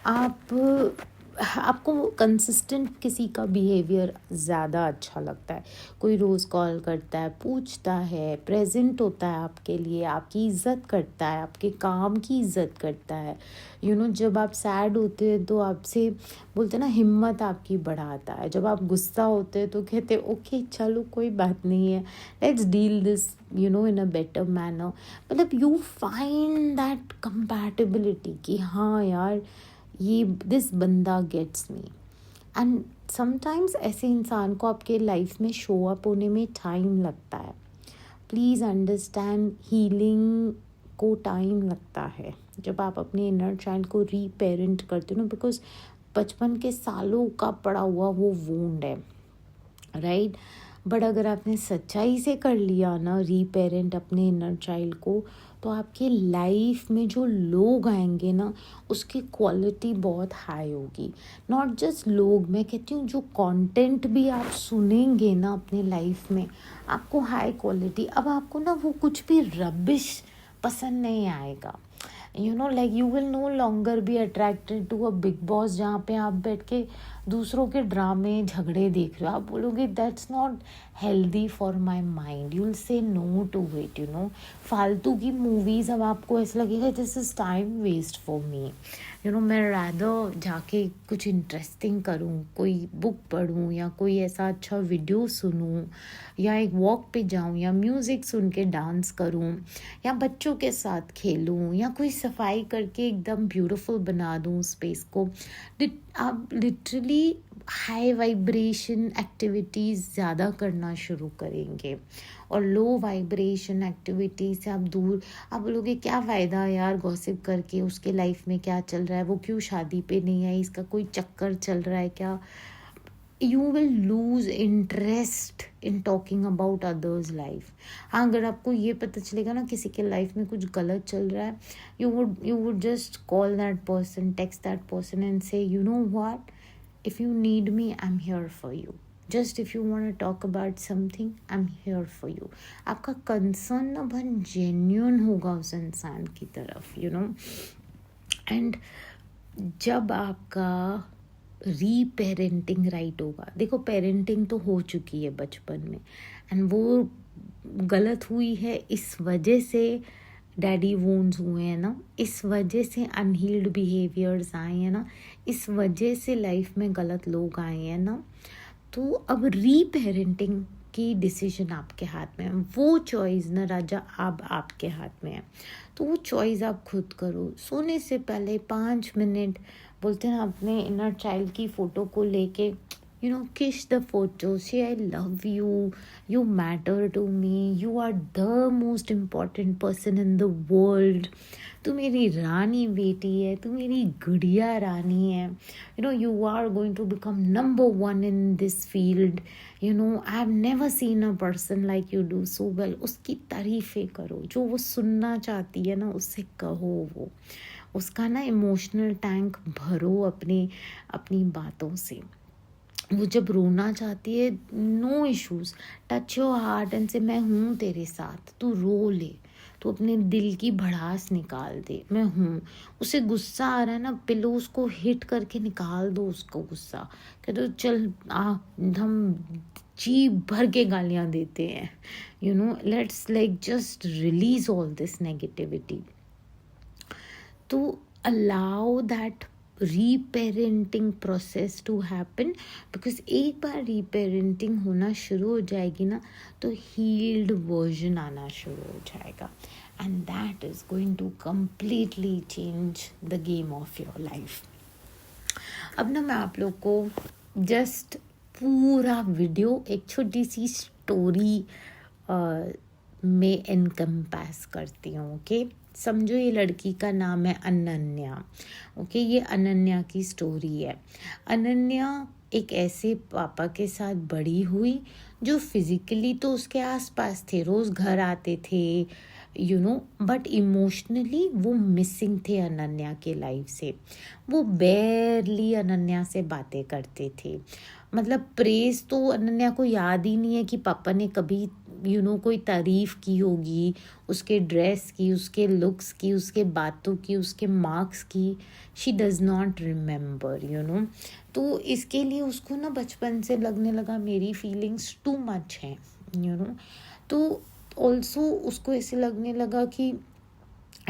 आपको कंसिस्टेंट किसी का बिहेवियर ज़्यादा अच्छा लगता है। कोई रोज़ कॉल करता है, पूछता है, प्रेजेंट होता है आपके लिए, आपकी इज़्ज़त करता है, आपके काम की इज़्ज़त करता है, यू नो। जब आप सैड होते हैं तो आपसे बोलते ना हिम्मत आपकी बढ़ाता है। जब आप गुस्सा होते हैं तो कहते ओके चलो कोई बात नहीं है, let's deal this, you know, in a better manner. मतलब यू फाइंड दैट कंपैटिबिलिटी कि हाँ यार, ये दिस बंदा गेट्स मी। एंड समटाइम्स ऐसे इंसान को आपके लाइफ में शो अप होने में टाइम लगता है। प्लीज़ अंडरस्टैंड, हीलिंग को टाइम लगता है जब आप अपने इनर चाइल्ड को रीपेरेंट करते हो ना, बिकॉज बचपन के सालों का पड़ा हुआ वो वूंड है, राइट। बट अगर आपने सच्चाई से कर लिया ना रीपेरेंट अपने इनर चाइल्ड को, तो आपके लाइफ में जो लोग आएंगे ना, उसकी क्वालिटी बहुत हाई होगी। नॉट जस्ट लोग, मैं कहती हूँ जो कंटेंट भी आप सुनेंगे ना अपने लाइफ में, आपको हाई क्वालिटी। अब आपको ना वो कुछ भी रबिश पसंद नहीं आएगा, you know. Like you will no longer be attracted to a big boss जहाँ पे आप बैठ के दूसरों के ड्रामे झगड़े देख रहे हो। आप बोलोगे that's not healthy for my mind, you will say no to it, you know. फालतू की मूवीज़, अब आपको ऐसा लगेगा this is time waste for me, you know. मैं रैदर जाके कुछ इंटरेस्टिंग करूँ, कोई बुक पढूँ या कोई ऐसा अच्छा वीडियो सुनूँ, या एक वॉक पे जाऊँ, या म्यूज़िक सुन के डांस करूँ, या बच्चों के साथ खेलूँ, या कोई सफाई करके एकदम ब्यूटीफुल बना दूँ स्पेस को। आप लिटरली हाई वाइब्रेशन एक्टिविटीज़ ज़्यादा करना शुरू करेंगे, और लो वाइब्रेशन एक्टिविटी से आप दूर। आप बोलोगे क्या फ़ायदा यार गॉसिप करके, उसके लाइफ में क्या चल रहा है, वो क्यों शादी पे नहीं आई, इसका कोई चक्कर चल रहा है क्या। You will lose interest in talking about others life. हाँ, अगर आपको ये पता चलेगा ना किसी के लाइफ में कुछ गलत चल रहा है, you would just call that person, text that person and say, you know what, if you need me, I'm here for you. Just if you want to talk about something, I'm here for you. आपका कंसर्न ना बहुत जेन्युइन होगा उस इंसान की तरफ, यू नो। एंड जब आपका रीपेरेंटिंग राइट होगा, देखो पेरेंटिंग तो हो चुकी है बचपन में, एंड वो गलत हुई है इस वजह से डैडी वूंड्स हुए हैं ना, इस वजह से अनहील्ड बिहेवियर्स आए हैं ना, इस वजह से लाइफ में गलत लोग आए हैं ना, तो अब रीपेरेंटिंग की डिसीजन आपके हाथ में है। वो चॉइस ना राजा अब आपके हाथ में है, तो वो चॉइस आप खुद करो। सोने से पहले 5 मिनट बोलते हैं अपने इनर चाइल्ड की फ़ोटो को लेके kiss the photo, say I love you, you matter to me, you are the most important person in the world. तू मेरी रानी बेटी है, तू मेरी गुड़िया रानी है, you are going to become number one in this field, I have never seen a person like you do so well. उसकी तारीफ़ें करो, जो वो सुनना चाहती है ना उससे कहो, वो उसका ना इमोशनल टैंक भरो अपनी बातों से। वो जब रोना चाहती है, no issues, touch your heart and say मैं हूँ तेरे साथ, तू रो ले, तू अपने दिल की भड़ास निकाल दे, मैं हूँ। उसे गुस्सा आ रहा है ना, पिलो उसको हिट करके निकाल दो उसको गुस्सा, कह दो चल हम जी भर के गालियाँ देते हैं, let's like just release all this negativity. तो allow that reparenting process to happen, because एक बार रीपेरेंटिंग होना शुरू हो जाएगी ना तो हील्ड वर्जन आना शुरू हो जाएगा, and that is going to completely change the game of your life. अब ना मैं आप लोग को जस्ट पूरा वीडियो एक छोटी सी स्टोरी में इनकम्पास करती हूँ। ओके, समझो ये लड़की का नाम है अनन्या। ओके, ये अनन्या की स्टोरी है। अनन्या एक ऐसे पापा के साथ बड़ी हुई जो फिजिकली तो उसके आसपास थे, रोज़ घर आते थे, बट इमोशनली वो मिसिंग थे अनन्या के लाइफ से। वो बेरली अनन्या से बातें करते थे, मतलब प्रेज तो अनन्या को याद ही नहीं है कि पापा ने कभी कोई तारीफ़ की होगी उसके ड्रेस की, उसके लुक्स की, उसके बातों की, उसके मार्क्स की। She does not remember. तो इसके लिए उसको ना बचपन से लगने लगा मेरी फीलिंग्स टू मच हैं। तो ऑल्सो उसको ऐसे लगने लगा कि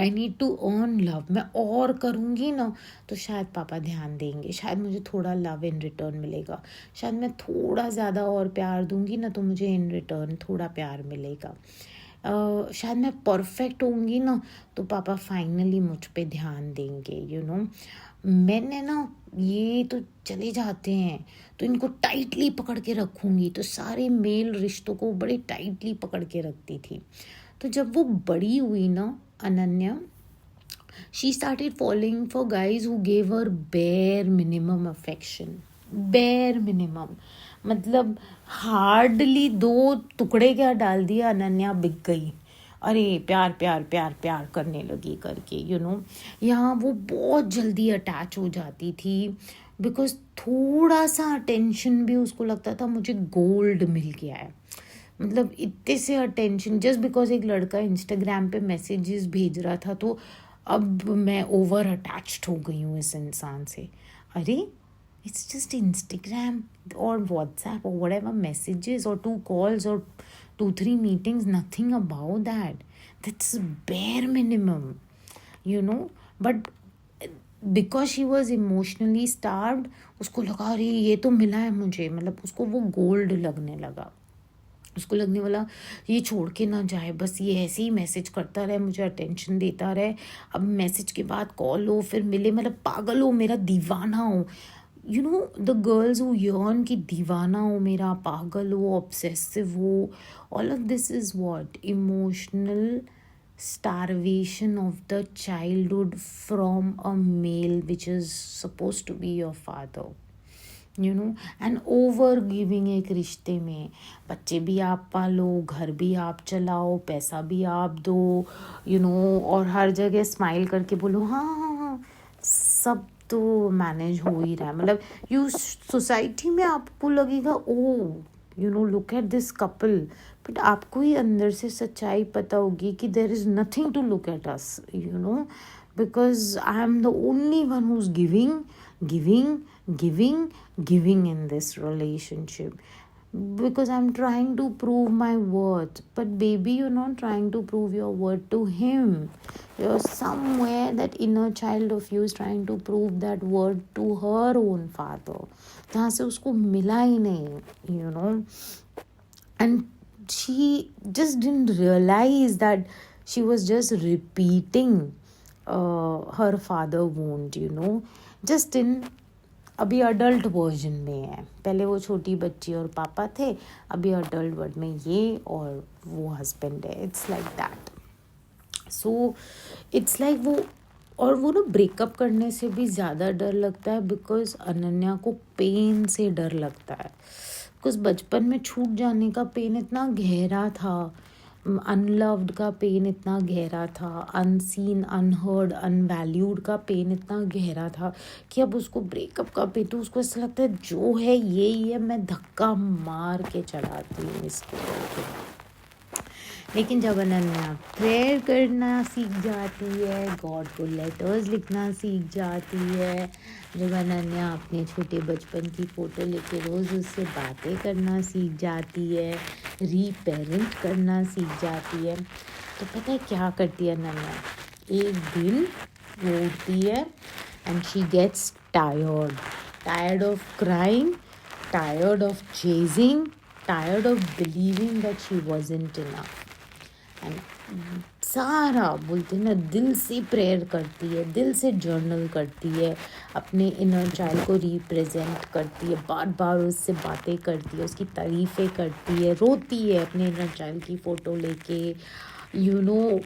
I need to earn love, मैं और करूँगी ना तो शायद पापा ध्यान देंगे, शायद मुझे थोड़ा लव इन रिटर्न मिलेगा, शायद मैं थोड़ा ज़्यादा और प्यार दूँगी ना तो मुझे इन रिटर्न थोड़ा प्यार मिलेगा, शायद मैं परफेक्ट होंगी ना तो पापा फाइनली मुझ पे ध्यान देंगे। मैंने ना ये तो चले जाते हैं तो इनको टाइटली पकड़ के रखूँगी, तो सारे मेल रिश्तों को बड़े टाइटली पकड़ के रखती थी। तो जब वो बड़ी हुई ना Ananya, she started falling for guys who gave her bare minimum affection, bare minimum, मतलब हार्डली 2 टुकड़े क्या डाल दिया, अनन्या बिक गई। अरे प्यार प्यार प्यार प्यार करने लगी करके, यहाँ वो बहुत जल्दी अटैच हो जाती थी, बिकॉज थोड़ा सा अटेंशन भी उसको लगता था मुझे गोल्ड मिल गया है, मतलब इतने से अटेंशन, जस्ट बिकॉज एक लड़का इंस्टाग्राम पे मैसेजेस भेज रहा था तो अब मैं ओवर अटैच्ड हो गई हूँ इस इंसान से। अरे इट्स जस्ट इंस्टाग्राम और व्हाट्सएप और व्हाटएवर मैसेजेस और 2 कॉल्स और 2-3 meetings, nothing about that, that's bare minimum, but because she was emotionally starved, उसको लगा अरे ये तो मिला है मुझे, मतलब उसको वो गोल्ड लगने लगा। उसको लगने वाला ये छोड़ के ना जाए, बस ये ऐसे ही मैसेज करता रहे, मुझे अटेंशन देता रहे, अब मैसेज के बाद कॉल हो, फिर मिले, मतलब पागल हो, मेरा दीवाना हो, द गर्ल्स हु यर्न की दीवाना हो मेरा, पागल हो, ऑब्सेसिव हो, all of this is what emotional starvation of the childhood from a male which is supposed to be your father, and over giving एक रिश्ते में, बच्चे भी आप पालो, घर भी आप चलाओ, पैसा भी आप दो, और हर जगह स्माइल करके बोलो हाँ हाँ हाँ सब तो मैनेज हो ही रहा है, मतलब सोसाइटी में आपको लगेगा oh look at this couple, but आपको ही अंदर से सच्चाई पता होगी कि there is nothing to look at us, because I am the only one who is giving in this relationship. because I'm trying to prove my worth. But baby, you're not trying to prove your worth to him. You're somewhere that inner child of you is trying to prove that worth to her own father, जहाँ से उसको मिला ही नहीं, you know. And she just didn't realize that she was just repeating her father wound, you know, just in अभी अडल्ट वर्जन में है. पहले वो छोटी बच्ची और पापा थे, अभी अडल्ट वर्जन में ये और वो हस्बैंड है. It's like that. So it's like वो, और वो ना ब्रेकअप करने से भी ज़्यादा डर लगता है बिकॉज अनन्या को पेन से डर लगता है. बिकॉज बचपन में छूट जाने का पेन इतना गहरा था, अनलव्ड का पेन इतना गहरा था, अनसीन, अनहर्ड, अनवैल्यूड का पेन इतना गहरा था कि अब उसको ब्रेकअप का पेन, तो उसको ऐसा लगता है जो है यही है, मैं धक्का मार के चढ़ाती हूँ इसको. लेकिन जब अनन्या प्रेयर करना सीख जाती है, गॉड को लेटर्स लिखना सीख जाती है, जब अनन्या अपने छोटे बचपन की फ़ोटो लेके रोज़ उससे बातें करना सीख जाती है, रीपेरेंट करना सीख जाती है, तो पता है क्या करती है अनन्या? एक दिन वो उठती है and she gets tired of crying, tired of chasing, tired of believing that she wasn't enough. And सारा बोलते हैं ना, दिल से प्रेयर करती है, दिल से जर्नल करती है, अपने इनर चाइल्ड को रिप्रेजेंट करती है, बार बार उससे बातें करती है, उसकी तारीफ़ें करती है, रोती है अपने इनर चाइल्ड की फ़ोटो लेके, यू नो,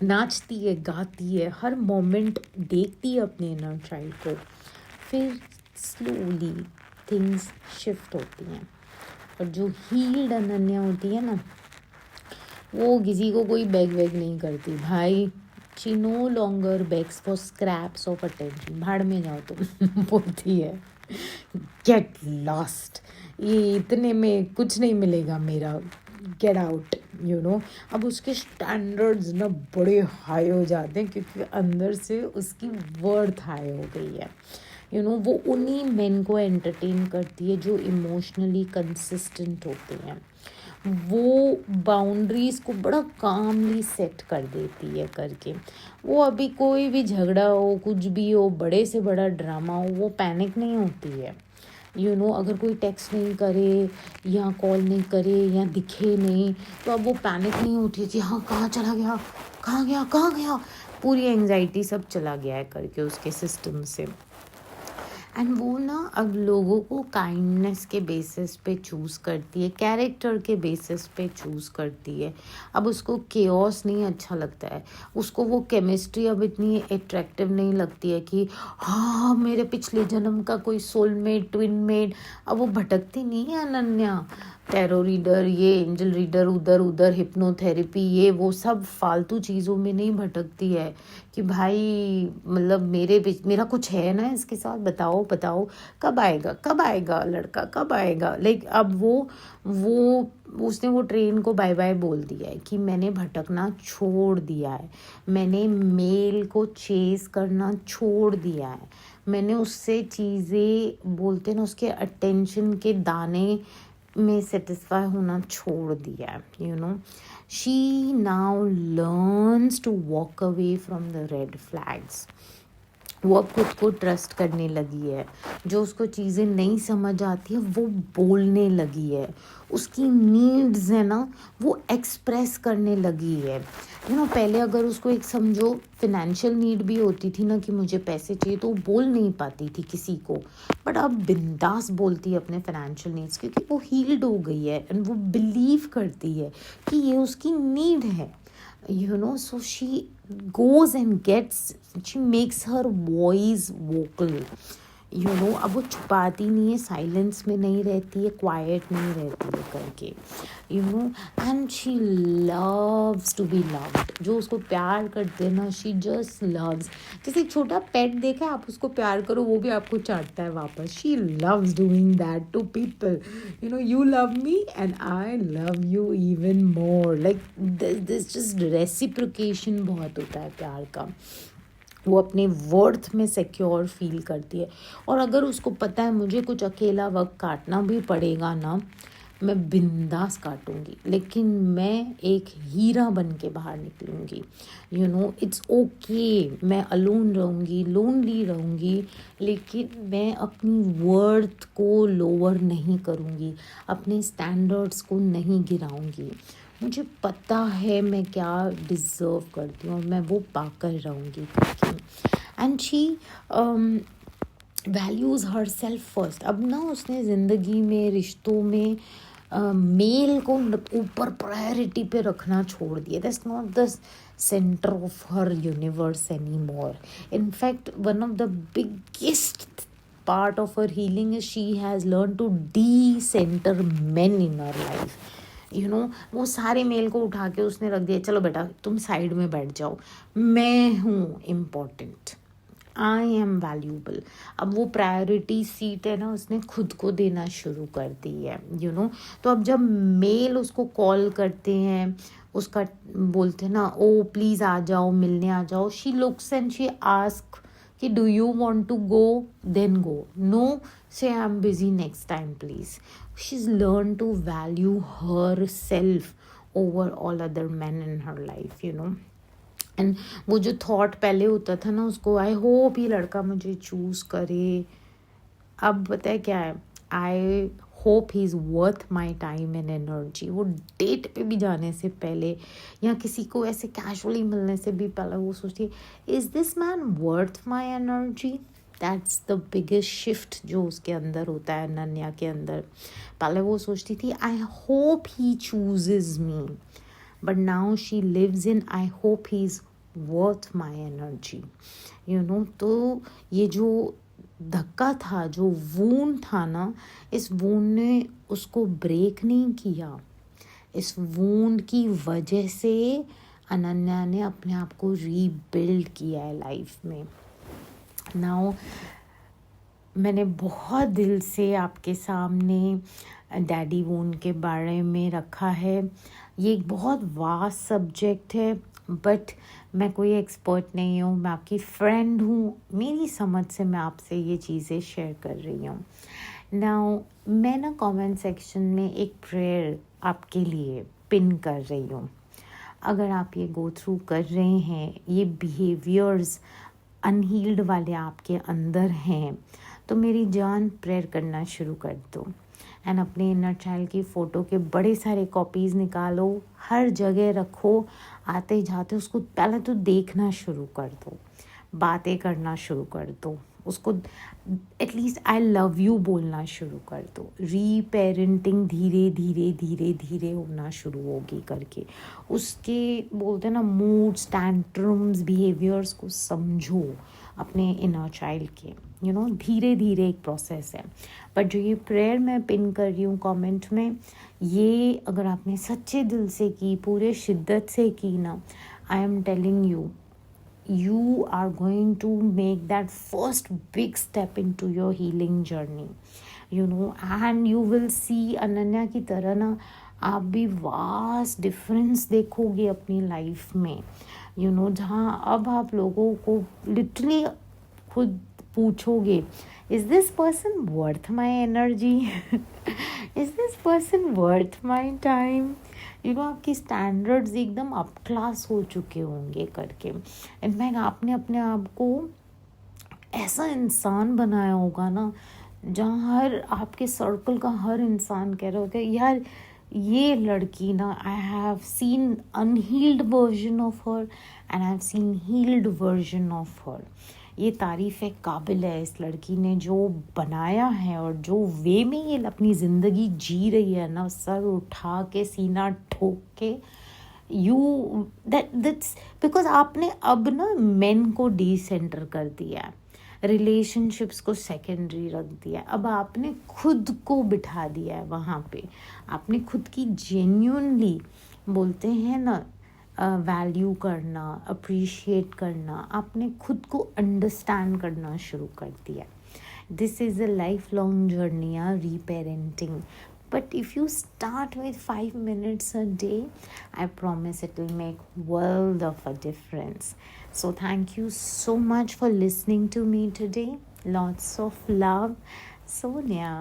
नाचती है, गाती है, हर मोमेंट देखती है अपने इनर चाइल्ड को. फिर स्लोली थिंग्स शिफ्ट होती हैं, और जो हील्ड अनन्या होती है ना, वो किसी को कोई बैग नहीं करती भाई. She know longer bags for scraps of attention. भाड़ में जाओ तुम बोलती है, गेट लॉस्ट, ये इतने में कुछ नहीं मिलेगा मेरा, गेट आउट, यू नो. अब उसके स्टैंडर्ड्स ना बड़े हाई हो जाते हैं क्योंकि अंदर से उसकी वर्थ हाई हो गई है, यू नो. वो उन्हीं मेन को एंटरटेन करती है जो इमोशनली कंसिस्टेंट होते हैं. वो बाउंड्रीज़ को बड़ा कामली सेट कर देती है करके. वो अभी कोई भी झगड़ा हो, कुछ भी हो, बड़े से बड़ा ड्रामा हो, वो पैनिक नहीं होती है, यू नो. अगर कोई टेक्स्ट नहीं करे या कॉल नहीं करे या दिखे नहीं, तो अब वो पैनिक नहीं होती थी. हाँ, कहाँ चला गया, कहाँ गया, पूरी एंग्जाइटी सब चला गया है करके उसके सिस्टम से. एंड वो ना अब लोगों को काइंडनेस के बेसिस पे चूज़ करती है, कैरेक्टर के बेसिस पे चूज़ करती है. अब उसको केओस नहीं अच्छा लगता है, उसको वो केमिस्ट्री अब इतनी अट्रैक्टिव नहीं लगती है कि हाँ मेरे पिछले जन्म का कोई सोलमेट, ट्विनमेट. अब वो भटकती नहीं है अनन्या, टैरो रीडर ये, एंजल रीडर, उधर हिप्नोथेरेपी, ये वो सब फालतू चीज़ों में नहीं भटकती है कि भाई मतलब मेरा कुछ है ना इसके साथ, बताओ कब आएगा लड़का, कब आएगा. लाइक अब वो उसने वो ट्रेन को बाय बाय बोल दिया है कि मैंने भटकना छोड़ दिया है, मैंने मेल को चेस करना छोड़ दिया है, मैंने उससे चीज़ें बोलते ना उसके अटेंशन के दाने में सेटिस्फाई होना छोड़ दिया है, you know. She now learns to walk away from the red flags. वो अब खुद को ट्रस्ट करने लगी है, जो उसको चीज़ें नहीं समझ आती है वो बोलने लगी है, उसकी नीड्स है ना वो एक्सप्रेस करने लगी है, यू नो. पहले अगर उसको एक समझो फिनेंशियल नीड भी होती थी ना कि मुझे पैसे चाहिए, तो वो बोल नहीं पाती थी किसी को, बट अब बिंदास बोलती है अपने फाइनेंशियल नीड्स क्योंकि वो हील्ड हो गई है एंड वो बिलीव करती है कि ये उसकी नीड है, you know. So she goes and she makes her voice vocal, you know. अब वो छुपाती नहीं है, साइलेंस में नहीं रहती है, क्वाइट नहीं रहती है करके, you know. And she loves to be loved. जो उसको प्यार करते हैं ना, शी जस्ट लव्स. जैसे एक छोटा पेट देखा, आप उसको प्यार करो वो भी आपको चाटता है वापस. She loves doing that to people, you know. You love me and I love you even more. Like this just reciprocation बहुत होता है प्यार का. वो अपने वर्थ में सिक्योर फील करती है. और अगर उसको पता है मुझे कुछ अकेला वक्त काटना भी पड़ेगा ना, मैं बिंदास काटूंगी, लेकिन मैं एक हीरा बन के बाहर निकलूंगी। इट्स ओके, मैं अलोन रहूँगी, लोनली रहूँगी, लेकिन मैं अपनी वर्थ को लोअर नहीं करूँगी, अपने स्टैंडर्ड्स को नहीं गिराऊँगी। मुझे पता है मैं क्या डिज़र्व करती हूँ और मैं वो पाकर रहूँगी करके। And she values her self first. अब ना उसने ज़िंदगी में, रिश्तों में मेल को ऊपर प्रायोरिटी पे रखना छोड़ दिया। That's not the centre of her universe any more. In fact one of the biggest part of her healing is she has learned to de-center men in her life. वो सारे मेल को उठा के उसने रख दिया, चलो बेटा तुम साइड में बैठ जाओ, मैं हूँ इम्पोर्टेंट, आई एम वैल्यूबल। अब वो प्रायोरिटी सीट है ना, उसने खुद को देना शुरू कर दी है। तो अब जब मेल उसको कॉल करते हैं, उसका बोलते हैं ना, ओ प्लीज़ आ जाओ, मिलने आ जाओ, she looks and she ask कि do you want to go, then go, no say I am busy, next time please. She is learn to value her self over all other man in her life. And वो जो थॉट पहले होता था ना उसको, आई होप ये लड़का मुझे चूज़ करे, अब पता है क्या है, I hope he is worth my time and energy. वो डेट पे भी जाने से पहले या किसी को ऐसे कैजुअली मिलने से भी पहले वो सोचती है, is this man worth my energy. That's the biggest shift जो उसके अंदर होता है, अनन्या के अंदर। पहले वो सोचती थी I hope he chooses me, but now she lives in I hope he's worth my energy. तो ये जो धक्का था, जो वूंड था ना, इस वूंड ने उसको ब्रेक नहीं किया। इस वूंड की वजह से अनन्या ने अपने आप को रीबिल्ड किया है लाइफ में। नाउ मैंने बहुत दिल से आपके सामने डैडी वूंड के बारे में रखा है। ये एक बहुत वास्ट सब्जेक्ट है, बट मैं कोई एक्सपर्ट नहीं हूँ, मैं आपकी फ्रेंड हूँ, मेरी समझ से मैं आपसे ये चीज़ें शेयर कर रही हूँ। नाउ मैं ना कमेंट सेक्शन में एक प्रेयर आपके लिए पिन कर रही हूँ। अगर आप ये गो थ्रू कर रहे हैं, ये बिहेवियर्स अनहील्ड वाले आपके अंदर हैं, तो मेरी जान प्रेयर करना शुरू कर दो। एंड अपने इनर चाइल्ड की फ़ोटो के बड़े सारे कॉपीज़ निकालो, हर जगह रखो, आते जाते उसको पहले तो देखना शुरू कर दो, बातें करना शुरू कर दो, उसको एटलीस्ट आई लव यू बोलना शुरू कर दो। रीपेरेंटिंग धीरे धीरे धीरे धीरे होना शुरू होगी करके उसके बोलते हैं ना मूड्स, टैंट्रम्स, बिहेवियर्स को समझो अपने इनर चाइल्ड के। धीरे धीरे एक प्रोसेस है। बट जो ये प्रेयर मैं पिन कर रही हूँ कमेंट में, ये अगर आपने सच्चे दिल से की, पूरे शिद्दत से की ना, I am telling you, you are going to make that first big step into your healing journey, and you will see Ananya की तरह ना आप भी वास्ट डिफरेंस देखोगे अपनी लाइफ में। जहाँ अब आप लोगों को लिटरली खुद पूछोगे, is this person worth my energy, is this person worth my time. आपकी स्टैंडर्ड्स एकदम अप क्लास हो चुके होंगे करके। इनफैक्ट आपने अपने आप को ऐसा इंसान बनाया होगा ना, जहाँ हर आपके सर्कल का हर इंसान कह रहा होगा, यार ये लड़की ना, I have seen unhealed version of her and I have seen healed version of her. ये तारीफ़ काबिल है इस लड़की ने जो बनाया है, और जो वे में ये अपनी ज़िंदगी जी रही है ना, सर उठा के, सीना ठोक के, दैट्स बिकॉज आपने अब ना मेन को डिसेंटर कर दिया है, रिलेशनशिप्स को सेकेंडरी रख दिया है। अब आपने खुद को बिठा दिया है वहाँ पे, आपने खुद की जेन्युइनली बोलते हैं ना वैल्यू करना, अप्रिशिएट करना, आपने खुद को अंडरस्टैंड करना शुरू कर दिया। This is a life long journey, reparenting. But if you start with 5 minutes a day, I promise it will make world of a difference. So thank you so much for listening to me today. Lots of love, Sonia.